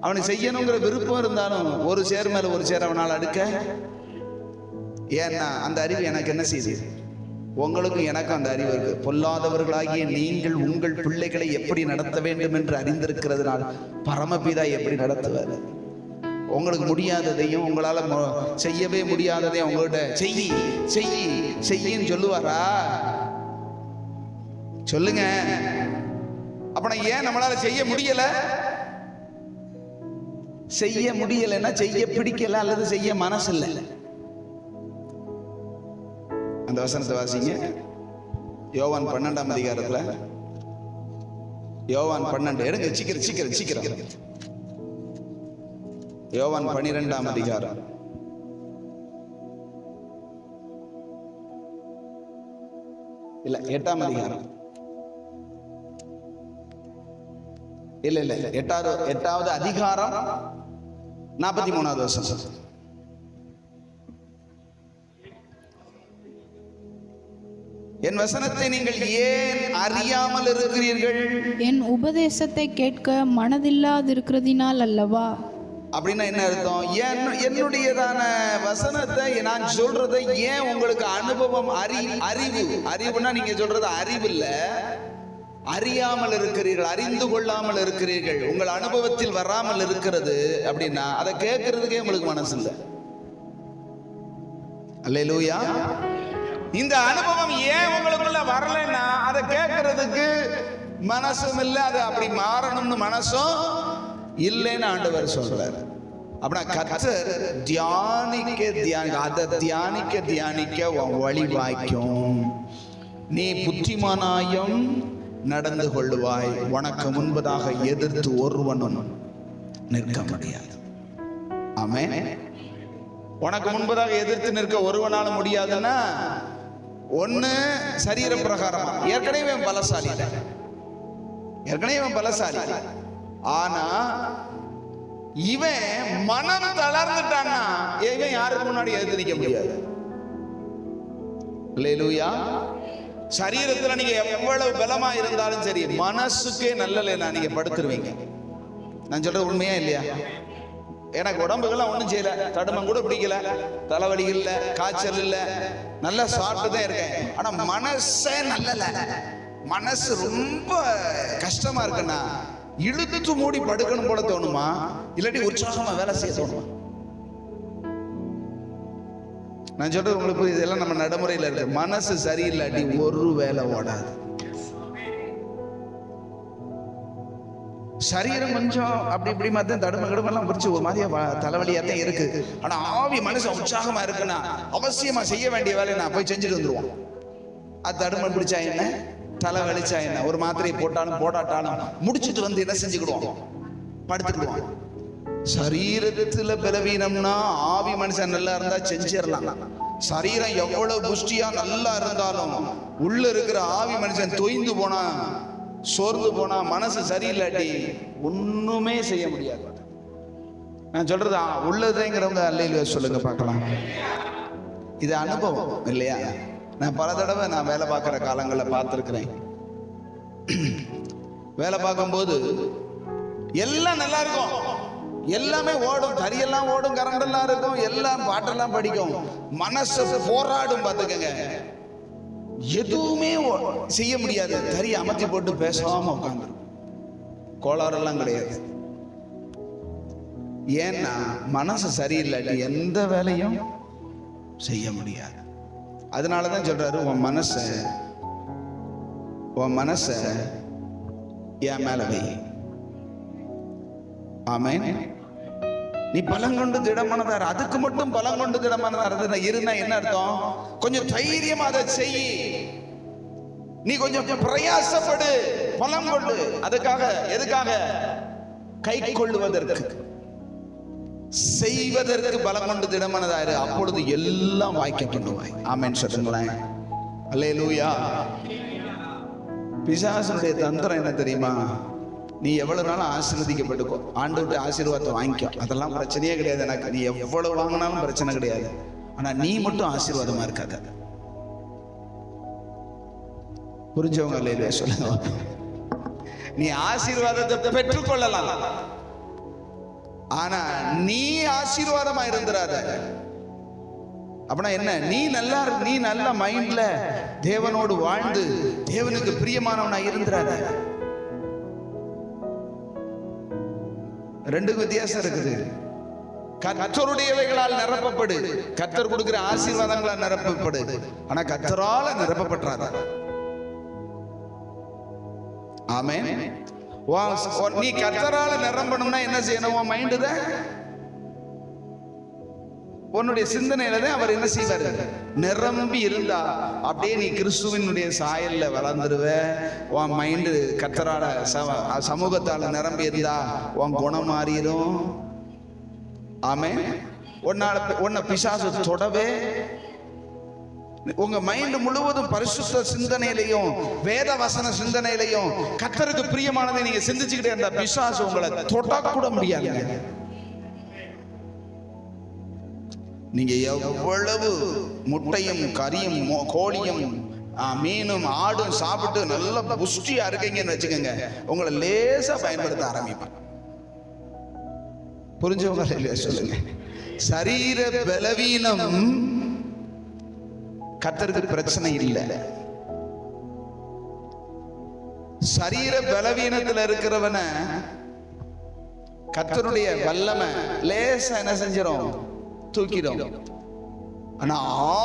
அவனுக்கு செய்யணுங்கிற விருப்பம் இருந்தாலும் ஒரு சேர் மேல ஒரு சேர் அவனால் அடுக்க. ஏன்னா அந்த அறிவு எனக்கு என்ன செய்யுது? உங்களுக்கும் எனக்கும் அந்த அறிவு இருக்கு. பொல்லாதவர்களாகிய நீங்கள் உங்கள் பிள்ளைகளை எப்படி நடத்த வேண்டும் என்று அறிந்திருக்கிறதுனால் பரமபிதா எப்படி நடத்துவார்? உங்களுக்கு முடியாததையும் உங்களால செய்யவே முடியாததையும் உங்கள்கிட்ட செய்யி செய்யி செய்யின்னு சொல்லுவாரா? சொல்லுங்க. அப்ப ஏன் நம்மளால செய்ய முடியல? செய்ய முடியலன்னா செய்ய பிடிக்கல அல்லது செய்ய மனசு இல்லை. அந்த வசனத்தை வாசிங்க. யோவான் 12ஆம் அதிகாரத்துல, யோவான் 12 எடுங்க, சீக்கிரம் சீக்கிரம் சீக்கிரம். யோவான் 12ஆம் அதிகாரம் இல்ல 8ஆம் அதிகாரம் இல்ல 8வது அதிகாரம் 43வது வசனம். என் வசனத்தை நீங்கள் ஏன் அறியாமல் இருக்கிறீர்கள்? என் உபதேசத்தை கேட்க மனதில்லாதிருக்கிறதினால் அல்லவா? அப்படின்னா என்ன அர்த்தம்? என்னுடையதான வசனத்தை நான் சொல்றதை ஏன் உங்களுக்கு அனுபவம் அறிவுனா நீங்க சொல்றது அறிவு இல்ல, அறியாமல் இருக்கிறீர்கள், அறிந்து கொள்ளாமல் இருக்கிறீர்கள், உங்கள் அனுபவத்தில் வராமல் இருக்கிறது. அப்படின்னா அதை கேட்கறதுக்கே உங்களுக்கு மனசு இல்லை. அல்லேலூயா. இந்த அனுபவம் ஏன் உங்களுக்குள்ள வரலைன்னா அதை கேட்கறதுக்கு மனசும் இல்லை, அது அப்படி மாறணும்னு மனசும் இல்லைன்னு ஆண்டவர் சொல்றாரு. அப்படின்னா கர்த்தர் அதை தியானிக்க வழி வாய்க்கும். நீ புத்திமானாயும் நடந்து கொள்ளுவாய், உனக்கு முன்பதாக எதிர்த்து ஒருவனும் நிற்க முடியாது. ஆமென். உனக்கு முன்பதாக எதிர்த்து நிற்க ஒருவனால முடியாதுன்னா ஒண்ணு சரீர பிரகாரமா, ஏற்கனவே பலசாலி, ஆனா இவன் மனம் தளர்ந்துட்டான்னா இவன் யாருக்கு முன்னாடி எதிர்த்து நிற்க முடியாது. அல்லேலூயா. சரீரத்துல நீங்க எவ்வளவு பலமா இருந்தாலும் சரி, மனசுக்கே நல்லலைன்னா நீங்க படுத்துருவீங்க. நான் சொல்றது உண்மையா இல்லையா? எனக்கு உடம்புகள்லாம் ஒன்றும் செய்யல, தடுமம் கூட பிடிக்கல, தலைவலி இல்லை, காய்ச்சல் இல்லை, நல்லா சாப்பிட்டு தான் இருக்கேன். ஆனா மனசே நல்லல, மனசு ரொம்ப கஷ்டமா இருக்குன்னா இழுத்து மூடி படுக்கணும் போல தோணுமா? இல்லாட்டி உற்சாகமா வேலை செய்ய தோணுமா? நான் சொல்றது உங்களுக்கு இதெல்லாம் நம்ம நடைமுறையில் இருக்கு. மனசு சரியில்லாட்டி ஒரு வேலை ஓடாது. சரீரம் கொஞ்சம் அப்படி இப்படி மாதிரி தடுமெல்லாம் பிடிச்சி ஒரு மாதிரியா தலைவலியா தான் இருக்கு. ஆனா ஆவி மனுஷன் உற்சாகமா இருக்குன்னா அவசியமா செய்ய வேண்டிய வேலையை நான் போய் செஞ்சுட்டு வந்துருவோம். அது தடுமன் பிடிச்சா என்ன, தலை வலிச்சா என்ன, ஒரு மாத்திரையை போட்டாலும் போடாட்டாலும் முடிச்சுட்டு வந்து என்ன செஞ்சுக்கிடுவோம், படுத்துக்கிடுவோம். சரீரத்துல பலவீனம்னா ஆவி மனுஷன் நல்லா இருந்தா செஞ்சிடலாம். சரீரம் எவ்வளவு புஷ்டியா நல்லா இருந்தாலும் உள்ள இருக்கிற ஆவி மனுஷன் தொய்ந்து போனா, சோர்ந்து போனா, மனசு சரியில்லாட்டி ஒண்ணுமே செய்ய முடியாது. நான் சொல்றது உள்ளதுங்கிறவங்க அல்லேலூயா சொல்லுங்க பார்க்கலாம். இது அனுபவம் இல்லையா? நான் பல தடவை நான் வேலை பார்க்குற காலங்களில் பார்த்துருக்கிறேன். வேலை பார்க்கும்போது எல்லாம் நல்லா இருக்கும், எல்லாமே ஓடும், தறியெல்லாம் ஓடும், கரண்ட் எல்லாம் இருக்கும், எல்லாம் பாட்டெல்லாம் படிக்கும், மனசு போராடும். பார்த்துக்கங்க, எதுவுமே செய்ய முடியாது. தறி அமர்த்தி போட்டு பேசாம உட்காந்து, கோளாறெல்லாம் கிடையாது. ஏன்னா மனசு சரியில்லாட்டி எந்த வேலையும் செய்ய முடியாது. அதனாலதான் சொல்றாரு, உன் மனச என் மேல வை. ஆமென். நீ பலம் கொண்டு திடமானதார், அதுக்கு மட்டும் பலம் கொண்டு திடமானதார் இருந்தா என்ன அர்த்தம்? கொஞ்சம் தைரியமா அதை செய். நீ கொஞ்சம் பிரயாசப்படு, பலம் கொண்டு. அதுக்காக எதுக்காக? கை கொள்ளுவதற்கு, செய்வதற்கு பலம் கொண்டு திடமானதாரு. அப்பொழுது எல்லாம் வாய்க்க பண்ணுவாய். ஆமென் சொல்லுங்களேன். அல்லேலூயா. பிசாசனுடைய தந்திரம் என்ன தெரியுமா? நீ எவ்வளவு நாளும் ஆசீர்வதிக்கப்பட்டுக்கோ, ஆண்டவர்கிட்ட ஆசீர்வாதத்தை வாங்கிக்கோ, அதெல்லாம் பிரச்சனையே கிடையாது எனக்கு. நீ எவ்வளவு வாங்கினாலும் பிரச்சனை கிடையாது. ஆனா நீ மட்டும் ஆசீர்வாதமா இருக்காத. புரிஞ்சவங்க அல்லேலூயா சொல்லுங்க. நீ ஆசீர்வாதத்தை பெற்றுக்கொள்ளலாம், ஆனா நீ ஆசீர்வாதமா இருந்துராத. அப்படின்னா என்ன? நீ நல்ல மைண்ட்ல தேவனோடு வாழ்ந்து தேவனுக்கு பிரியமானவனா இருந்துராத. ரெண்டுக்கும் வித்தியாசம் இருக்குது. கர்த்தருடையவைகளால் நிரப்பப்படு, கர்த்தர் கொடுக்கிற ஆசீர்வாதங்களால் நிரப்பப்படு, ஆனா கர்த்தரால நிரப்பப்பட்டாத. ஆமென். நீ கர்த்தரால நிரம்பணும்னா என்ன செய்யணும்? உன் மைண்டு தான், உன்னுடைய சிந்தனையில தான் அவர் என்ன செய்வாரு? நிரம்பி இருந்தா அப்படியே நீ கிறிஸ்துவினுடைய சாயல்ல வளர்ந்துருவ. உன் மைண்டு கர்த்தரால சமூகத்தால நிரம்பி இருந்தா உன் குணம் மாறிடும். ஆமென். உன்னை பிசாசு தொடவே, உங்க மைண்ட் முழுவதும் பரிசுத்த சிந்தனையிலையும் வேத வசன சிந்தனையிலையும் கர்த்தருக்கு பிரியமானதை நீங்க சிந்திச்சுக்கிட்டே இருந்தா பிசாசு உங்களை தொடக்கூட முடியாது. நீங்க எவ்வளவு முட்டையும் கறியும் கோழியும் மீனும் ஆடும் சாப்பிட்டு நல்ல புஷ்டியா இருக்கீங்கன்னு வச்சுக்கோங்க, உங்களை லேசா பயன்படுத்த ஆரம்பிப்பான். புரிஞ்சவங்க சொல்லுங்க. சரீர பலவீனம் கர்த்தருக்கு பிரச்சனை இல்லை. சரீர பலவீனத்துல இருக்கிறவன கர்த்தருடைய வல்லமை லேசா என்ன செஞ்சிடும்? தூக்கிடும். ஆனா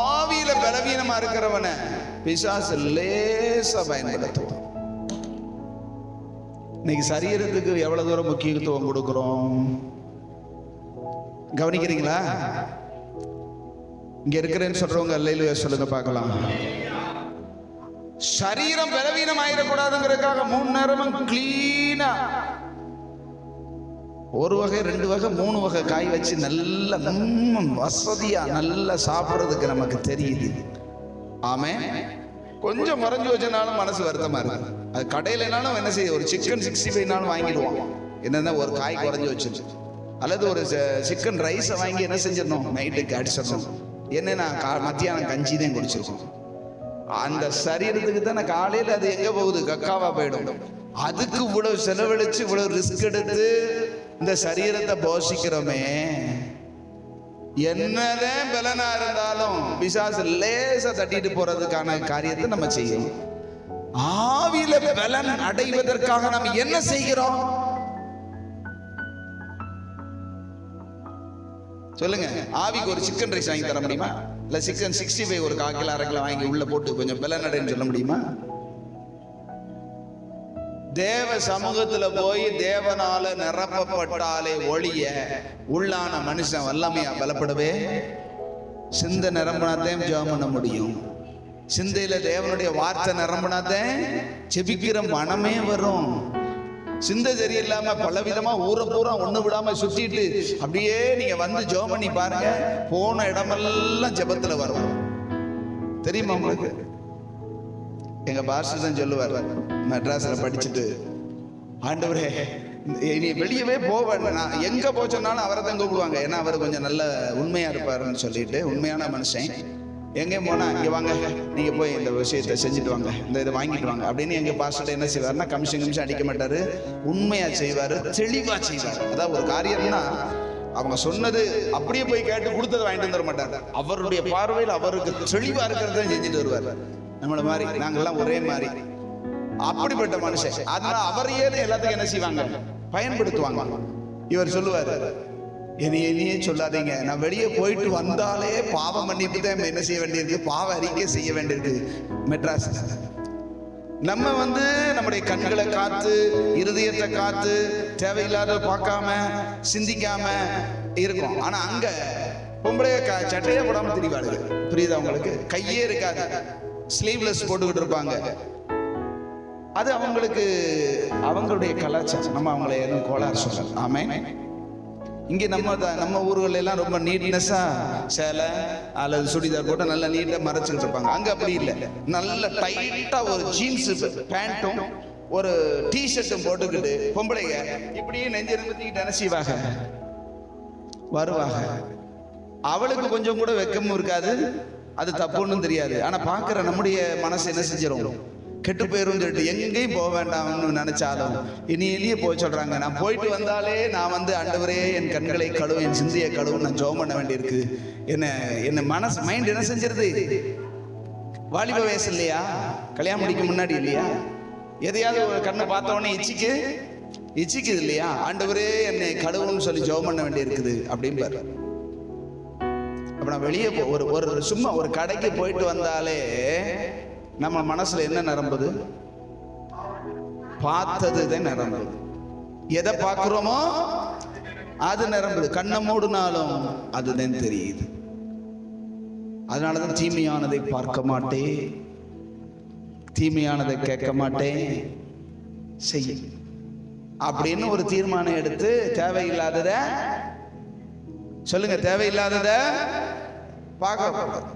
ஆவியில பலவீனமா இருக்கிறவன பிசாசு லேசா பயன்படுத்துவோம். இன்னைக்கு சரீரத்துக்கு எவ்வளவு தூரம் முக்கியத்துவம் கொடுக்கிறோம் கவனிக்கிறீங்களா? இங்க இருக்கிறேன்னு சொல்றவங்க அல்லேலூயா சொல்லுங்க பார்க்கலாம். சரீரம் பலவீனம் ஆயிடக்கூடாதுங்கிறதுக்காக 3 நேரமும் கிளீனா ஒரு வகை 2 வகை 3 வகை காய் வச்சு நல்ல வசதியா நல்லா சாப்பிட்றதுக்கு நமக்கு தெரியுது. ஆமென். கொஞ்சம் மறைஞ்சு வச்சனாலும் மனசு வருத்தமா இருக்கு. அது கடையிலனாலும் என்ன செய்ய, ஒரு சிக்கன் 65 வாங்கிடுவோம், என்னன்னா ஒரு காய் குறைஞ்சு வச்சு, அல்லது ஒரு சிக்கன் ரைஸை வாங்கி என்ன செஞ்சிடணும், நைட்டுக்கு அடிச்சிடணும். என்னன்னா மத்தியானம் கஞ்சி தான் குடிச்சிருக்கோம். அந்த சரீரத்துக்கு தானே காலையில் அது எங்க போகுது? கக்காவா போயிடும். அதுக்கு இவ்வளவு செலவழிச்சு இவ்வளவு ரிஸ்க் எடுத்து இந்த சரீரத்தை போஷிக்கிறோமே, என்னதான் பலனா இருந்தாலும் பிசாசு லேசா தட்டிட்டு போறதுக்கான காரியத்தை நம்ம செய்யணும். ஆவியில பலன் அடைவதற்காக நம்ம என்ன செய்கிறோம் சொல்லுங்க? ஆவிக்கு ஒரு சிக்கன் ரைஸ் வாங்கி தர முடியுமா? இல்ல சிக்கன் 65 ஒரு 1/4 கிலோ 1/2 கிலோ வாங்கி உள்ள போட்டு கொஞ்சம் பலன் அடைன்னு சொல்ல முடியுமா? தேவ சமூகத்துல போய் தேவனால நிரப்பப்பட்டாலே ஒழிய உள்ளான மனுஷன் வல்லமையா பலப்படவே, சிந்தை நிரம்பினாத்தான் ஜெபம் பண்ண முடியும். சிந்தையில தேவனுடைய வார்த்தை நிரம்பினாத்தான் ஜெபிக்கிற மனமே வரும். சிந்தை சரியில்லாம பலவிதமா ஊரை பூரா ஒண்ணு விடாம சுத்திட்டு அப்படியே நீங்க வந்து ஜெபம் பண்ணி பாருங்க, போன இடமெல்லாம் ஜெபத்துல வரும். தெரியுமா உங்களுக்கு? எங்க பாஸ்டர் தான் சொல்லுவார், மெட்ராஸ்ல படிச்சுட்டு, ஆண்டவரே நீ வெளியவே போவேன், நான் எங்க போச்சோன்னாலும் அவரை தான் கூப்பிடுவாங்க, ஏன்னா அவர் கொஞ்சம் நல்ல உண்மையா இருப்பாருன்னு சொல்லிட்டு, உண்மையான மனுஷன். எங்கேயும் போனா இங்க வாங்க, நீங்க போய் இந்த விஷயத்தை செஞ்சுட்டு வாங்க, இந்த இதை வாங்கிட்டு வாங்க அப்படின்னு எங்க பாஸ்டர் என்ன செய்வாருன்னா, கமிஷன் அடிக்க மாட்டாரு, உண்மையா செய்வாரு, தெளிவா செய்வார். அதாவது ஒரு காரியம்னா அவங்க சொன்னது அப்படியே போய் கேட்டு கொடுத்ததை வாங்கிட்டு வந்துட மாட்டாரு. அவருடைய பார்வையில் அவருக்கு தெளிவா இருக்கிறத செஞ்சுட்டு வருவார். நம்மள மாதிரி நாங்கெல்லாம் ஒரே மாதிரி, அப்படிப்பட்ட மனுஷன். அதனால அவரையே எல்லாத்துக்கும் என்ன செய்வாங்க, பயன்படுத்துவாங்க. இவர் சொல்லுவார், என்னையே சொல்லாதீங்க, நான் வெளியே போயிட்டு வந்தாலே பாவ மன்னிப்பு தான் என்ன செய்ய வேண்டியிருக்கு, பாவ அறிக்கை செய்ய வேண்டியிருக்கு. மெட்ராஸ் நம்ம நம்முடைய கண்களை காத்து இருதயத்தை காத்து தேவையில்லாத பார்க்காம சிந்திக்காம இருக்கும். ஆனா அங்க பொம்பளைய சட்டையே போடாம திரிவாரு. புரியுதா உங்களுக்கு? கையே இருக்காது, ஸ்லீவ்லெஸ் போட்டுக்கிட்டு இருப்பாங்க. அது அவங்களுக்கு அவங்களுடைய கலாச்சாரம். நம்ம அவங்களை எதுவும் கோளாறு சொல்லலாம். ஆமென். இங்கே நம்ம ஊர்கள் எல்லாம் ரொம்ப நீட்னஸா சேலை அல்லது சுடிதார் போட்டு நல்லா நீட்டா மறைச்சிக்கிட்டு இருப்பாங்க. அங்க அப்படி இல்லை. நல்ல டைட்டா ஒரு ஜீன்ஸ் பேண்ட்டும் ஒரு டிஷர்ட்டும் போட்டுக்கிட்டு பொம்பளைங்க இப்படியே நெஞ்சிருந்துக்கிட்டு என்ன செய்வாங்க, வருவாங்க. அவளுக்கு கொஞ்சம் கூட வெக்கமும் இருக்காது, அது தப்புன்னு தெரியாது. ஆனா பாக்குற நம்முடைய மனசு என்ன செஞ்சிடும், கெட்டு போயிரும் சொல்லிட்டு எங்கேயும் போக வேண்டாம்னு நினைச்சாலும் இனியே போய் சொல்றாங்க. நான் போயிட்டு வந்தாலே நான் ஆண்டவரே என் கண்களை கழுவும், என் சிந்தையை கழுவும், நான் ஜெபம் பண்ண வேண்டியிருக்கு. என்ன மனசு மைண்ட் என்ன செஞ்சிருது, வாலிப வயசு இல்லையா, கல்யாணம் முடிக்க முன்னாடி இல்லையா, எதையாவது ஒரு கண்ணை பார்த்த உடனே இச்சிக்குது இல்லையா, ஆண்டவரே என்னை கழுவுன்னு சொல்லி ஜெபம் பண்ண வேண்டி இருக்குது அப்படின்னு பாரு. அப்ப நான் வெளியே ஒரு சும்மா ஒரு கடைக்கு போயிட்டு வந்தாலே நம்ம மனசுல என்ன நிரம்புது, பார்த்ததுதான் நிரம்புது. எதை பார்க்கிறோமோ அது நிரம்புது. கண்ணை மூடினாலும் அதுதான் தெரியுது. அதனாலதான் தீமையானதை பார்க்க மாட்டேன், தீமையானதை கேட்க மாட்டேன் செய்ய அப்படின்னு ஒரு தீர்மானம் எடுத்து தேவையில்லாதத சொல்லுங்க, தேவையில்லாதத பார்க்க.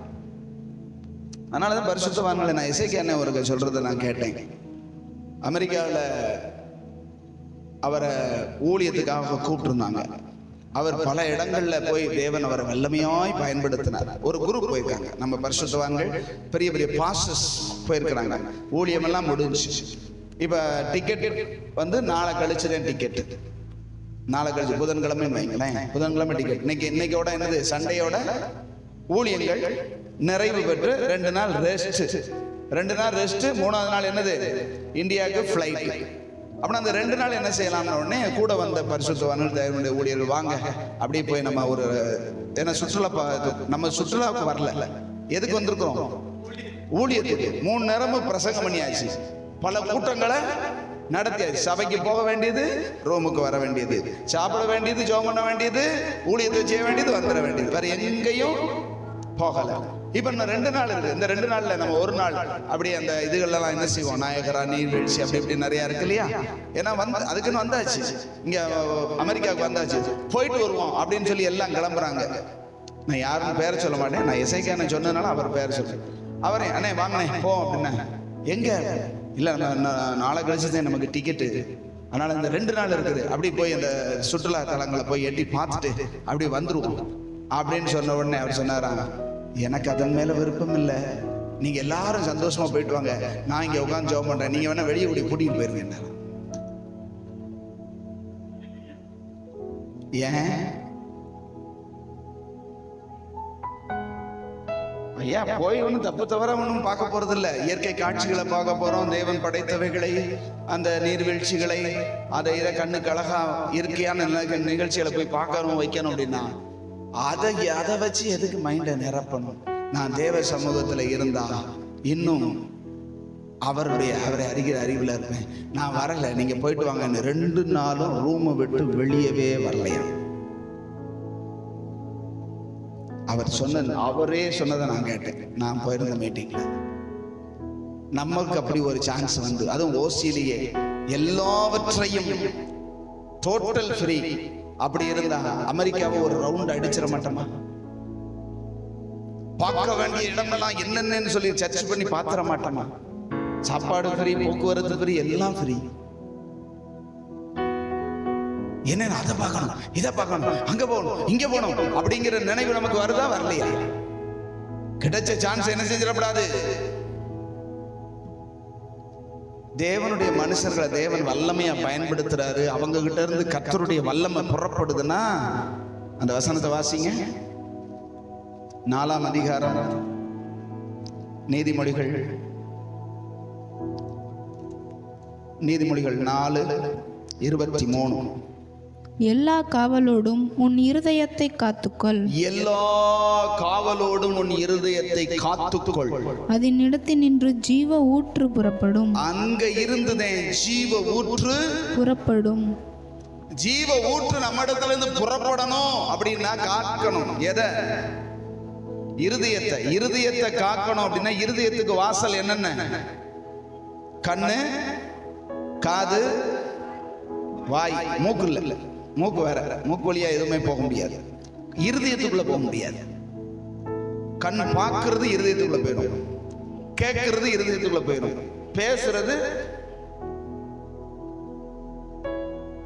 அதனாலதான் பரிசுத்தவான்களை நான் எசேக்கியா அவர்கள் சொல்றதை நான் கேட்டேன். அமெரிக்காவில் அவரை ஊழியத்துக்காக கூப்பிட்டுருந்தாங்க. அவர் பல இடங்கள்ல போய் தேவன் அவரை வல்லமையாய் பயன்படுத்தினார். ஒரு குரூப் போயிருக்காங்க, நம்ம பரிசுத்தவான்கள் பெரிய பெரிய பாஸ்டர்ஸ் போயிருக்கிறாங்க. ஊழியம் எல்லாம் முடிஞ்சு இப்ப டிக்கெட் நாளை கழிச்சுதான் டிக்கெட். நாளை கழிச்சு புதன்கிழமை வைங்களேன், புதன்கிழமை டிக்கெட். இன்னைக்கோட என்னது, சண்டையோட ஊழியங்கள் நிறைவு பெற்று 2 நாள் ரெஸ்ட். 3ஆவது நாள் என்னது, இந்தியாவுக்கு ஃபிளைட். அப்படின்னா அந்த 2 நாள் என்ன செய்யலாம்னு உடனே கூட வந்த பரிசுத்தவான்கள் தேவனுடைய ஊழியர்கள் வாங்க அப்படியே போய் நம்ம ஒரு என்ன நம்ம சுற்றுலாவுக்கு வரல, எதுக்கு வந்திருக்கிறோம், ஊழியத்துக்கு. 3 நேரமும் பிரசங்கம் பண்ணியாச்சு, பல கூட்டங்களை நடத்தியாச்சு. சபைக்கு போக வேண்டியது, ரோமுக்கு வர வேண்டியது, சாப்பிட வேண்டியது, ஜெபம் பண்ண வேண்டியது, ஊழியத்தை செய்ய வேண்டியது, வந்துட வேண்டியது, வேற எங்கேயும் போகல. இப்ப இன்னும் 2 நாள் இருக்கு. இந்த 2 நாள்ல நம்ம ஒரு நாள் அப்படி அந்த இதுகள்லாம் என்ன செய்வோம், நாயகரா, நீர்வீழ்ச்சி அப்படி இப்படி நிறைய இருக்கு இல்லையா. ஏன்னா அதுக்குன்னு வந்தாச்சு, இங்க அமெரிக்காவுக்கு வந்தாச்சு, போயிட்டு வருவோம் அப்படின்னு சொல்லி எல்லாம் கிளம்புறாங்க. நான் யாரும் பேரை சொல்ல மாட்டேன், நான் எசேக்கியா சொன்னதுனால அவர் பேர் சொல்றேன். அவரே அண்ணே வாங்கினே போ அப்படின்னா, எங்க இல்ல நாளை கழிச்சுதான் நமக்கு டிக்கெட்டு, அதனால இந்த 2 நாள் இருக்குது, அப்படி போய் அந்த சுற்றுலா தலங்களை போய் எட்டி பார்த்துட்டு அப்படி வந்துருவோம் அப்படின்னு சொன்ன உடனே அவர் சொன்னாராங்க, எனக்கு அதன் மேல விருப்பம் இல்லை, நீங்க எல்லாரும் சந்தோஷமா போயிட்டு வாங்க, நான் இங்க உட்காந்து ஜெபம் பண்றேன், நீங்க வேணா வெளியே கூட்டிட்டு போயிருங்க. ஏன் ஐயா போய் ஒன்றும் தப்பு தவற ஒன்றும் பார்க்க போறது இல்லை. இயற்கை காட்சிகளை பார்க்க போறோம், தேவன் படைத்தவைகளை, அந்த நீர்வீழ்ச்சிகளை, அதை கண்ணுக்கு அழகா இயற்கையான நிகழ்ச்சிகளை போய் பார்க்கணும் வைக்கணும் அப்படின்னா அதை வச்சு எதுக்கு மைண்டை நிரப்பணும். நான் தேவ சமூகத்துல இருந்தா இன்னும் அவரை அறிகிற அறிவுல இருப்பேன். நான் வரல, நீங்க போயிட்டு வாங்க. 2 நாளும் ரூமை விட்டு வெளியவே வரலையா. அவரே சொன்னதை நான் கேட்டேன். நான் போயிருந்த மீட்டிங்ல நமக்கு அப்படி ஒரு சான்ஸ் அதுவும் ஓசியிலேயே எல்லாவற்றையும் டோட்டல் ஃப்ரீ அப்படி இருந்தா அமெரிக்காவை ஒரு ரவுண்ட் அடிச்சிட மாட்டோமா? பார்க்க வேண்டிய இடமெல்லாம் என்னென்னு சொல்லி சர்ச் பண்ணி பாத்திர மாட்டோமா? சாப்பாடு ஃப்ரீ, போக்குவரத்து ஃப்ரீ, எல்லாம் ஃப்ரீ. என்ன அதை பார்க்கணும், இதை பார்க்கணும், அங்க போகணும், இங்க போகணும் அப்படிங்கிற நினைவு நமக்கு வருதா, வரலையா? கிடைச்ச சான்ஸ் என்ன செஞ்சிடக்கூடாது. தேவனுடைய மனுஷர்களை தேவன் வல்லமையா பயன்படுத்துறாரு. அவங்க கிட்ட இருந்து கர்த்தருடைய வல்லமை புறப்படுதுன்னா அந்த வசனத்தை வாசிங்க. 4ஆம் அதிகாரம் நீதிமொழிகள் 4:23. எல்லா காவலோடும் உன் இருதயத்தை காத்துக்கொள். எல்லா காவலோடும் உன் இருதயத்தை காத்துக்கொள். அதனிடத்தினின்று ஜீவ ஊற்று புறப்படும். அங்க இருந்துதே ஜீவ ஊற்று புறப்படும். ஜீவ ஊற்று நம்ம இடத்துல இருந்து புறப்படணும் அப்படின்னா காக்கணும். எதை? இருதயத்தை. இருதயத்தை காக்கணும் அப்படின்னா இருதயத்துக்கு வாசல் என்னென்ன? கண்ணு, காது, வாய், மூக்கு இல்ல. மூக்கு வேற, மூக்கு வழியா எதுவுமே போக முடியாது, இருதயத்துக்குள்ள போக முடியாது. கண் பார்க்கறது இருதயத்துக்குள்ள போயிடும், கேட்கறது இருதயத்துக்குள்ள போயிடும், பேசுறது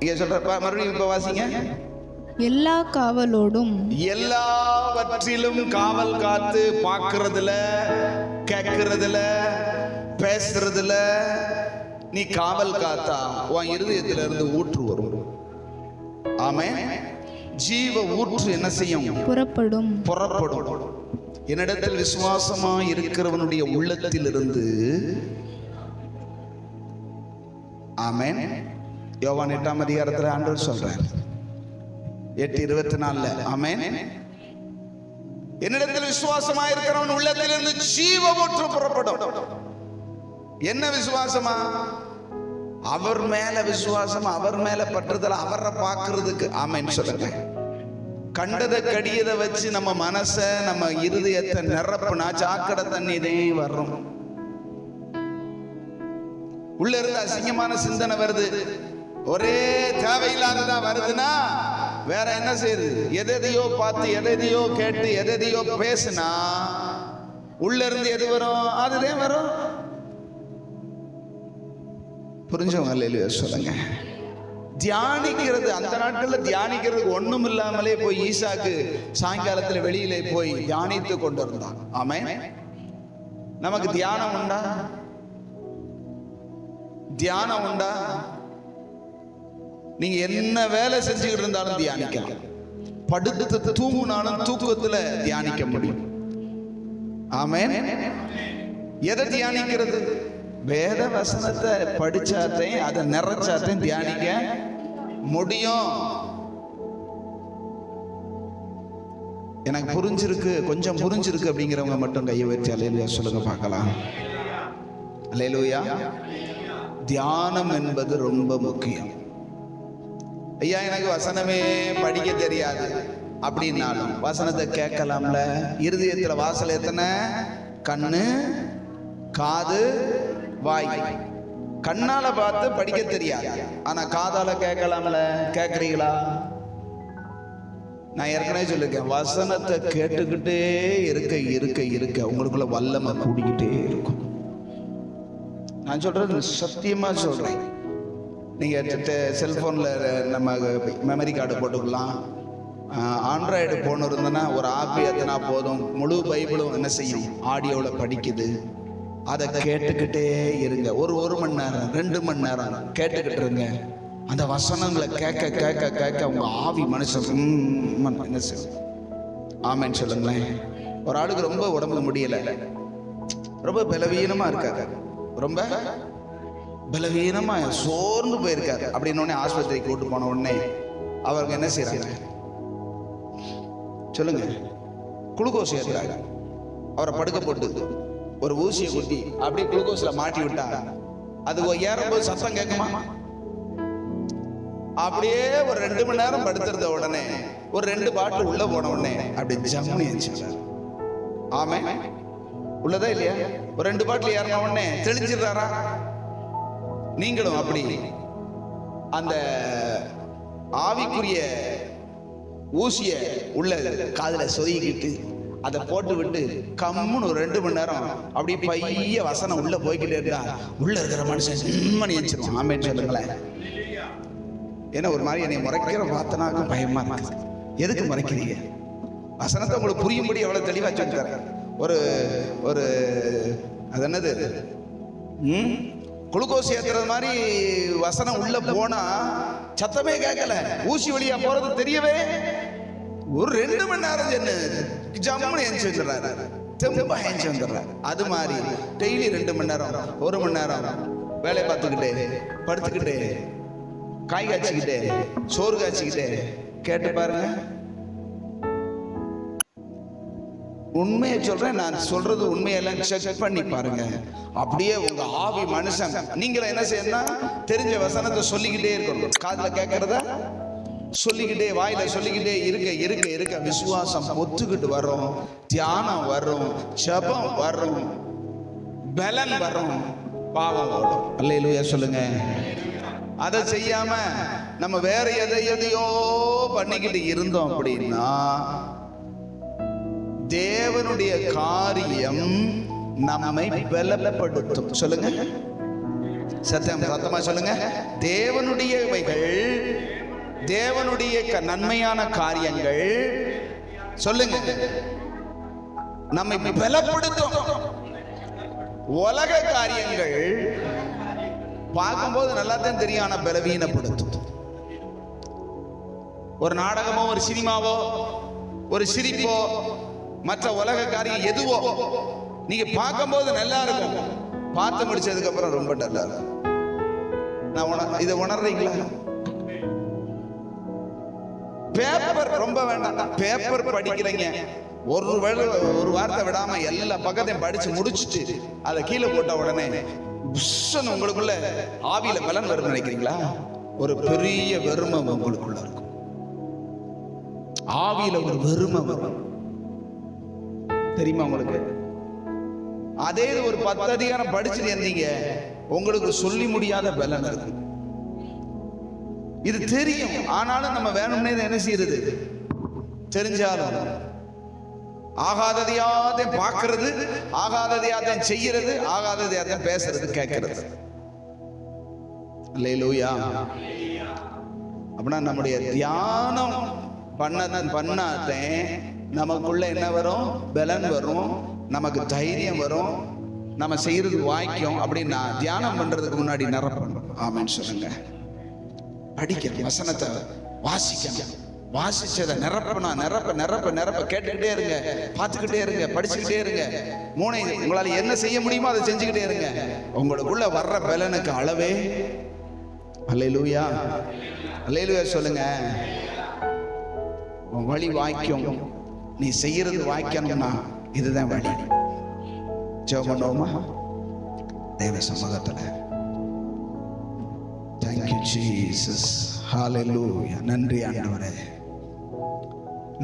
இங்க சொல்ற. மறுபடியும் இப்ப வாசிங்க. எல்லா காவலோடும், எல்லாவற்றிலும் காவல் காத்து, பார்க்கறதுல, கேட்கறதுல, பேசுறதுல நீ காவல் காத்தா உன் இருதயத்துல இருந்து ஊற்று வரும். ஆமென். ஜீவ ஊற்று என்ன செய்யும்? புறப்படும். என்னிடத்தில் விசுவாசமா இருக்கிறவனுடைய உள்ளத்திலிருந்து. ஆமென். யோவான் 8ஆம் அதிகாரத்துல ஆண்டவர் சொல்றார், 8:24. ஆமென். என்னிடத்தில் விசுவாசமா இருக்கிறவன் உள்ளத்திலிருந்து ஜீவ ஊற்று புறப்படும். என்ன விசுவாசமா? அவர் மேல விசுவாசம், அவர் மேல பற்றுதல், அவரை பார்க்கிறதுக்கு. ஆமென் சொல்லுங்க. கண்டதை கடியதை வச்சு நம்ம மனச, நம்ம இருதயத்தை நிரப்புனா சாக்கடை தண்ணி இதே வர்றோம். உள்ள இருந்து அசிங்கமான சிந்தனை வருது, ஒரே தேவையில்லாததா வருதுன்னா வேற என்ன செய்யுது? எதையோ பார்த்து, எதையோ கேட்டு, எதையோ பேசுனா உள்ள இருந்து எது வரும்? அதுதான் வரும். புரிஞ்சவங்க இல்லையா சொல்லுங்க. தியானிக்கிறது, அந்த நாட்கள்ல தியானிக்கிறதுக்கு ஒண்ணும் இல்லாமலே போய் ஈசாக்கு சாயங்காலத்துல வெளியிலே போய் தியானித்து கொண்டு இருந்தான். ஆமென். நமக்கு தியானம் உண்டா? தியானம் உண்டா? நீங்க என்ன வேலை செஞ்சுக்கிட்டு இருந்தாலும் தியானிக்கலாம். படுத்து தூங்குனாலும் தூக்கத்துல தியானிக்க முடியும். ஆமென். எதை தியானிக்கிறது? வேத வசனத்தை படிச்சாத்தையும் அதை நிறைச்சாத்தையும் தியானிக்க முடியும். எனக்கு புரிஞ்சிருக்கு, கொஞ்சம் புரிஞ்சிருக்கு அப்படிங்கிறவங்க மட்டும் கையை வச்சு அல்லேலூயா சொல்லுங்க பார்க்கலாம். அல்லேலூயா. தியானம் என்பது ரொம்ப முக்கியம். ஐயா எனக்கு வசனமே படிக்க தெரியாது அப்படின்னாலும் வசனத்தை கேட்கலாம்ல. இருதயத்துல வாசல் எத்தனை? கண்ணு, காது, வாய். கண்ணால பார்த்து படிக்க தெரியாது, ஆனா காதால கேட்கலாம்ல. கேட்கறீங்களா? நான் ஏற்கனவே சொல்லிருக்கேன், வசனத்தை கேட்டுக்கிட்டே இருக்க இருக்க இருக்க உங்களுக்குள்ள வல்லமை கூடிக்கிட்டே இருக்கும். நான் சொல்றது சத்தியமா சொல்றேன். நீங்கள் செல்ஃபோனில் நம்ம மெமரி கார்டு போட்டுக்கலாம். ஆண்ட்ராய்டு ஃபோன் இருந்ததுன்னா ஒரு ஆப் ஏற்றினா போதும், முழு பைபிளும் என்ன செய்யும்? ஆடியோவில் படிக்குது. அதை கேட்டுக்கிட்டே இருங்க. ஒரு மணி நேரம், 2 மணி நேரம் கேட்டுக்கிட்டு இருங்க. அந்த வசனங்களை கேட்க கேட்க கேட்க உங்க ஆவி மனுஷன் என்ன செய்யும்? ஆமென் சொல்லுங்களேன். ஒரு ஆளுக்கு ரொம்ப உடம்பு முடியலை, ரொம்ப பலவீனமா இருக்காங்க, ரொம்ப பலவீனமா சோர்ந்து போயிருக்காரு. அப்படின்னு ஆஸ்பத்திரிக்கு கூட்டு போன உடனே அவருக்கு என்ன செய்யறாங்க சொல்லுங்க? குளுக்கோஸ் ஏற்றுறாங்க. அவரை படுக்க போட்டு ஒரு ஊசியை குத்தி அப்படியே குளுக்கோஸ்ல மாட்டி விட்டா அது ஏறும்போது சத்தம் கேட்குமா? அப்படியே ஒரு 2 மணி நேரம் படுத்துறத உடனே ஒரு 2 பாட்டில் உள்ள போன உடனே அப்படி ஜம்முனி இருந்துச்சு. ஆமே உள்ளதா இல்லையா? ஒரு 2 பாட்டில் ஏறின உடனே தெளிஞ்சிடுறாரா? நீங்களும் அப்படி அந்த ஆவிக்குரிய ஊசிய உள்ள காதுல சொருகிக்கிட்டு அதை போட்டு விட்டு கம்முன்னு ஒரு 2 மணி நேரம் அப்படி பைய வசனம் உள்ள போய்கிட்டே இருந்தா உள்ள இருக்கிற மனுஷன் மணி வச்சிருவான். ஆமென் சொல்லுங்களேன். ஏன்னா ஒரு மாதிரி என்னை முறைக்கிற பார்த்தனாக்க பயமா இருக்கு. எதுக்கு முறைக்கிறீங்க? வசனத்தை உங்களுக்கு புரியும்படி எவ்வளவு தெளிவா சொல்லித்தரேன். ஒரு ஒரு அது என்னது, குளுக்கோஸ் ஏத்துறது மாதிரி வசனம் உள்ள போனா சத்தமே கேட்கல, ஊசி வழியா போறது தெரியவே. ஒரு 2 மணி நேரம் ஜம்முன்னு எஞ்சி வந்துடுறாரு, தெம்பா எஞ்சி வந்துடுறாரு. அது மாதிரி டெய்லி 2 மணி நேரம், 1 மணி நேரம் வேலை பார்த்துக்கிட்டே, படுத்துக்கிட்டே, காய் காய்ச்சிக்கிட்டே, சோறு காய்ச்சிக்கிட்டே கேட்டு பாருங்க. உண்மையை சொல்றேன், நான் சொல்றது உண்மையெல்லாம் செக் பண்ணி பாருங்க. அப்படியே உங்க ஆவி மனுஷன். நீங்க என்ன செய்யணும்? தெரிஞ்ச வசனத்தை சொல்லிக்கிட்டே இருக்கணும். காதுல கேட்கறத சொல்லிக்கிட்டே, வாயில சொல்லிக்கிட்டே இருக்க இருக்க இருக்க விசுவாசம் ஒத்துக்கிட்டு வரும், தியானம் வரும், ஜெபம் வரும், பலன் வரும், பாவம் வரும். அல்லேலூயா சொல்லுங்க. அதை செய்யாம நம்ம வேற எதையோ பண்ணிக்கிட்டு இருந்தோம் அப்படின்னா தேவனுடைய காரியம் நம்மை பலப்படுத்தும். சொல்லுங்க, சத்தமா சொல்லுங்க. தேவனுடையவைகள், தேவனுடைய நன்மையான காரியங்கள், சொல்லுங்க, நம்மை பலப்படுத்தும். உலக காரியங்கள் பார்க்கும்போது நல்லா தான் தெரியும், ஆனா பலவீனப்படுத்தும். ஒரு நாடகமோ, ஒரு சினிமாவோ, ஒரு சிரிப்போ, மற்ற உலக காரியம் எதுவோ நீங்க பார்க்கும்போது நல்லா இருக்கும், பார்த்து முடிச்சதுக்கு அப்புறம் ரொம்ப நல்லா இருக்கும். நான் இதை உணர்றீங்களா? பேப்பர் ரொம்ப வேண்டாம், பேப்பர் படிக்கிறீங்க, ஒரு வார்த்தை விடாம எல்லா பக்கத்தையும் படிச்சு முடிச்சுட்டு அதை கீழே போட்ட உடனே உங்களுக்குள்ள ஆவியில பலன் வரும் நினைக்கிறீங்களா? ஒரு பெரிய வெறுமை உங்களுக்குள்ள இருக்கும். ஆவியில ஒரு வெறுமை வரும், தெரியுமா உங்களுக்கு? அதே ஒரு 10 அதிகாரம் படிச்சுட்டு இருந்தீங்க, உங்களுக்கு சொல்லி முடியாத பலன் இருக்கு. இது தெரியும், ஆனாலும் நம்ம வேணும்னே என்ன செய்யறது? தெரிஞ்சாலும் ஆகாததையாதையும் பார்க்கறது, ஆகாததையாதையும் செய்யறது, ஆகாததையாதையும் பேசுறது, கேட்கறது. அல்லேலூயா. அப்படின்னா நம்முடைய தியானம் பண்ணாதே நமக்குள்ள என்ன வரும்? பலன் வரும், நமக்கு தைரியம் வரும், நம்ம செய்யறது வாய்க்கும். அப்படின்னா தியானம் பண்றதுக்கு முன்னாடி நிரப்பணும். ஆமென் சொல்லுங்க. படிக்க வசனத்தை வாசிக்கணும், வாசிச்சதை நிரப்ப கேட்டுக்கிட்டே இருங்க, பார்த்துக்கிட்டே இருங்க, படிச்சுக்கிட்டே இருங்க. உங்களால என்ன செய்ய முடியுமோ அதை செஞ்சுக்கிட்டே இருங்க. உங்களுக்குள்ள வர்ற பலனுக்கு அளவே. அல்லேலூயா, அல்லேலூயா சொல்லுங்க. வழி வாய்க்கும், நீ செய்யறது வாய்க்கணும்னா இதுதான் வழி. ஜெபம் பண்ணுவோமா தேவ சமூகத்துல? Thank you Jesus. Hallelujah. நன்றி ஆண்டவரே,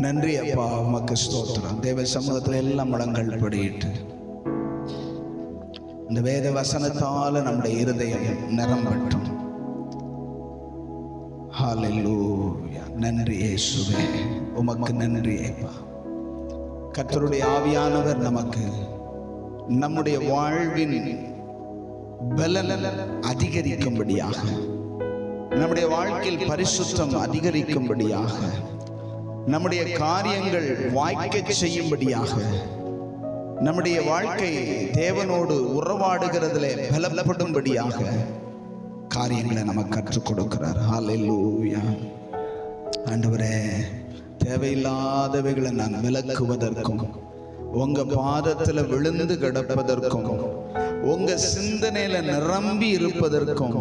நன்றி அப்பா, உமக்கு ஸ்தோத்திரம். தேவ சமூகத்துல எல்லாம் முழங்கள் படியிட்டு இந்த வேத வசனத்தால நம்முடைய இருதயம் நிரம்பட்டும். ஹalleluya. நன்றி இயேசுவே, உமக்கு நன்றி அப்பா. கர்த்தருடைய ஆவியானவர் நமக்கு நம்முடைய வாழ்வின் பலன் அதிகரிக்கும்படியாக, நம்முடைய வாழ்க்கையில் பரிசுத்தம் அதிகரிக்கும்படியாக, நம்முடைய காரியங்கள் வாய்க்க செய்யும்படியாக, நம்முடைய வாழ்க்கை தேவனோடு உறவாடுகிறதிலே பலப்படும்படியாக காரியங்களை நமக்கு கற்றுக் கொடுக்கிறார். ஹல்லேலூயா. ஆண்டவரே, தேவையில்லாதவைகளை நான் விலக்குவதற்கும், உங்க பாதத்துல விழுந்து கிடப்பதற்கும், உங்க சிந்தனையில நிரம்பி இருப்பதற்கும்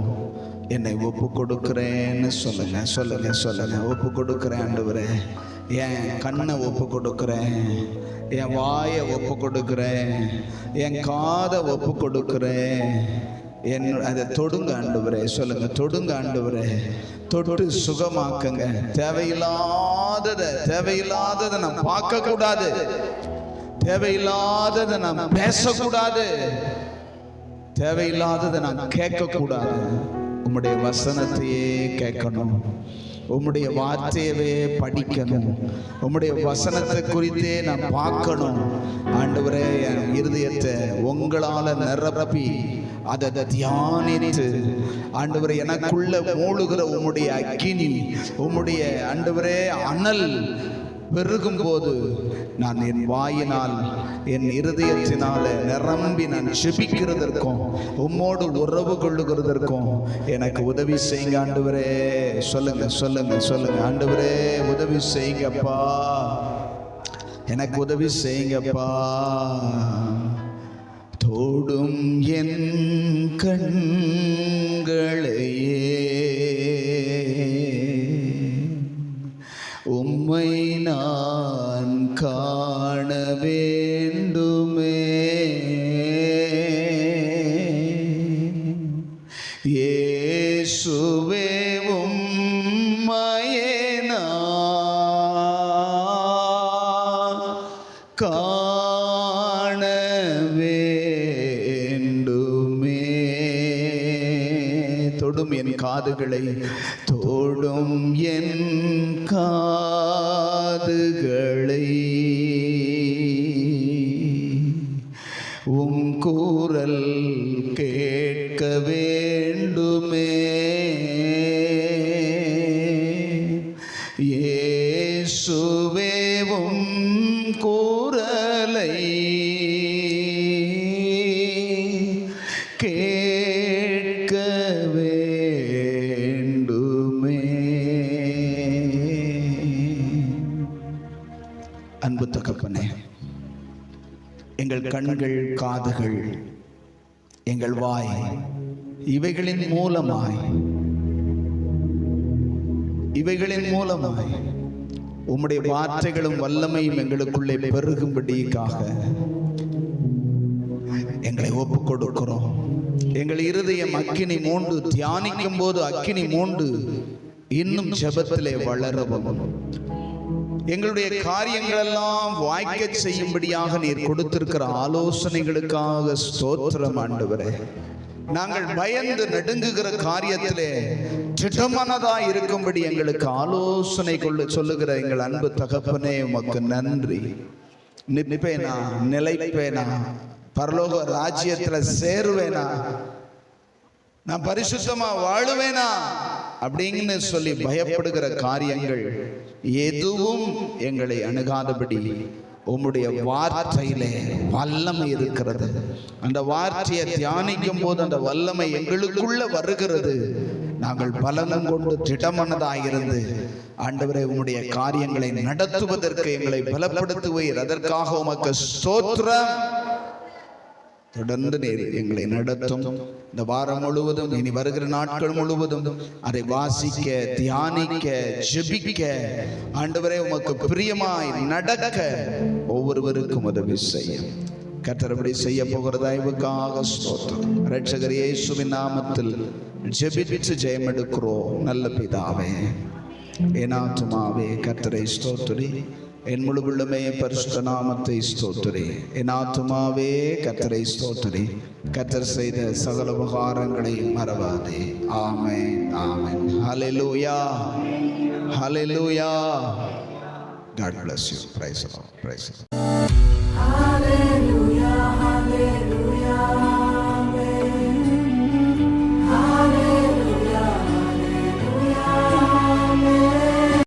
என்னை ஒப்பு கொடுக்கிறேன்னு சொல்லுங்க, சொல்லுங்க, சொல்லுங்க. ஒப்பு கொடுக்கிறேன் ஆண்டவரே. என் கண்ணை ஒப்பு கொடுக்கிறேன், என் வாயை ஒப்பு கொடுக்கிறேன், என் காதை ஒப்பு கொடுக்கிறேன். அதை தொடுங்க ஆண்டவரே, சொல்லுங்க, தொடுங்க ஆண்டவரே, தொட்டு சுகமாக்குங்க. தேவையில்லாததை நான் பார்க்க கூடாது, தேவையில்லாததை நான் பேசக்கூடாது, தேவையில்லாததை நான் கேட்க கூடாது. உம்முடைய வசனத்தையே கேட்கணும், உம்முடைய வார்த்தையவே படிக்கணும், உம்முடைய வசனத்தை குறித்தே நான் பார்க்கணும். ஆண்டவரே, என் இருதயத்தை உங்களால நிரப்பி அதை தியானித்து ஆண்டவரே, எனக்குள்ள மூழ்கிற உம்முடைய அக்கினி, உம்முடைய ஆண்டவரே அனல் பெருகும் போது நான் என் வாயினால், என் இருதயத்தினால நிரம்பி நான் ஜெபிக்கிறதற்கும் உம்மோடு உறவு கொள்ளுகிறதற்கும் எனக்கு உதவி செய்யுங்க ஆண்டவரே. சொல்லுங்க, சொல்லுங்க, சொல்லுங்க. ஆண்டவரே, உதவி செய்யுங்கப்பா, எனக்கு உதவி செய்யுங்கப்பா. தோடும் என் கண்களையே உம்மை நான் காண வேண்டுமே, இயேசுவே உம்மையே நான் காண வேண்டுமே. தொடும் என் காதுகளை தோடும் என் காதுகளை உம் கூறல் கேட்க வேண்டுமே. இயேசுவே உம் கூறலை கேட்க வேண்டுமே. அன்பு தகப்பனே, எங்கள் கண்கள், காதுகள், எங்கள் வாய், இவைகளின் மூலமாய் உம்முடைய வார்த்தைகளும் வல்லமையும் எங்களுக்குள்ளே பெருகும்படிக்காக எங்களை ஒப்புக் கொடுக்கிறோம். எங்கள் இருதயம் அக்கினி மூண்டு தியானிக்கும் போது அக்கினி மூண்டு இன்னும் ஜெபத்திலே வளரவும், எங்களுடைய காரியங்களெல்லாம் வாய்க்க செய்யும்படியாக நீர் கொடுத்திருக்கிற ஆலோசனைகளுக்காக ஸ்தோத்திரம் ஆண்டவரே. நாங்கள் பயந்து நடுங்குகிற காரியத்திலே திடமனதாய் இருக்கும்படி எங்களுக்கு ஆலோசனை சொல்லுகிற எங்கள் அன்பு தகப்பனே, உமக்கு நன்றி. நிற்பேனா, நிலைப்பேனா, பரலோக ராஜ்யத்துல சேருவேனா, நான் பரிசுத்தமா வாழுவேனா அப்படின்னு சொல்லி பயப்படுகிற காரியங்கள் எதுவும் எங்களை அணுகாதபடி உம்முடைய வார்த்தையிலே வல்லமை இருக்கிறது. அந்த வார்த்தையை தியானிக்கும் போது அந்த வல்லமை எங்களுக்குள்ள வருகிறது. நாங்கள் பலனும் கொண்டு திடமனதாயிருந்து ஆண்டவரே உம்முடைய காரியங்களை நடத்துவதற்கு எங்களை பலப்படுத்துவீர். அதற்காக உமக்கு ஸ்தோத்திரம். தொடர்ந்து நீர் எங்களை நடத்தும். இந்த வாரம் முழுவதும், இனி வருகிற நாட்கள் முழுவதும் அதை வாசிக்க, தியானிக்க, ஜெபிக்க ஆண்டவரே உமக்கு பிரியமாய் நடக்க ஒவ்வொருவருக்கும் உதவி செய்ய கர்த்தர் செய்ய போகிற தயவுக்காக ஸ்தோத்திரம். இரட்சகர் இயேசுவின் நாமத்தில் ஜெபித்து ஜெயம் எடுக்கிறோம் நல்ல பிதாவே. என் ஆத்துமாவே கர்த்தரை ஸ்தோத்திரி, என் முழு உள்ளமே பரிசுத்த நாமத்தை ஸ்தோத்திரி. என் ஆத்துமாவே கர்த்தரை ஸ்தோத்திரி, கர்த்தர் செய்த சகல உபகாரங்களை மறவாதே. ஆமென், ஆமென். ஹல்லேலூயா, ஹல்லேலூயா. God bless you. Praise the Lord. Praise the Lord.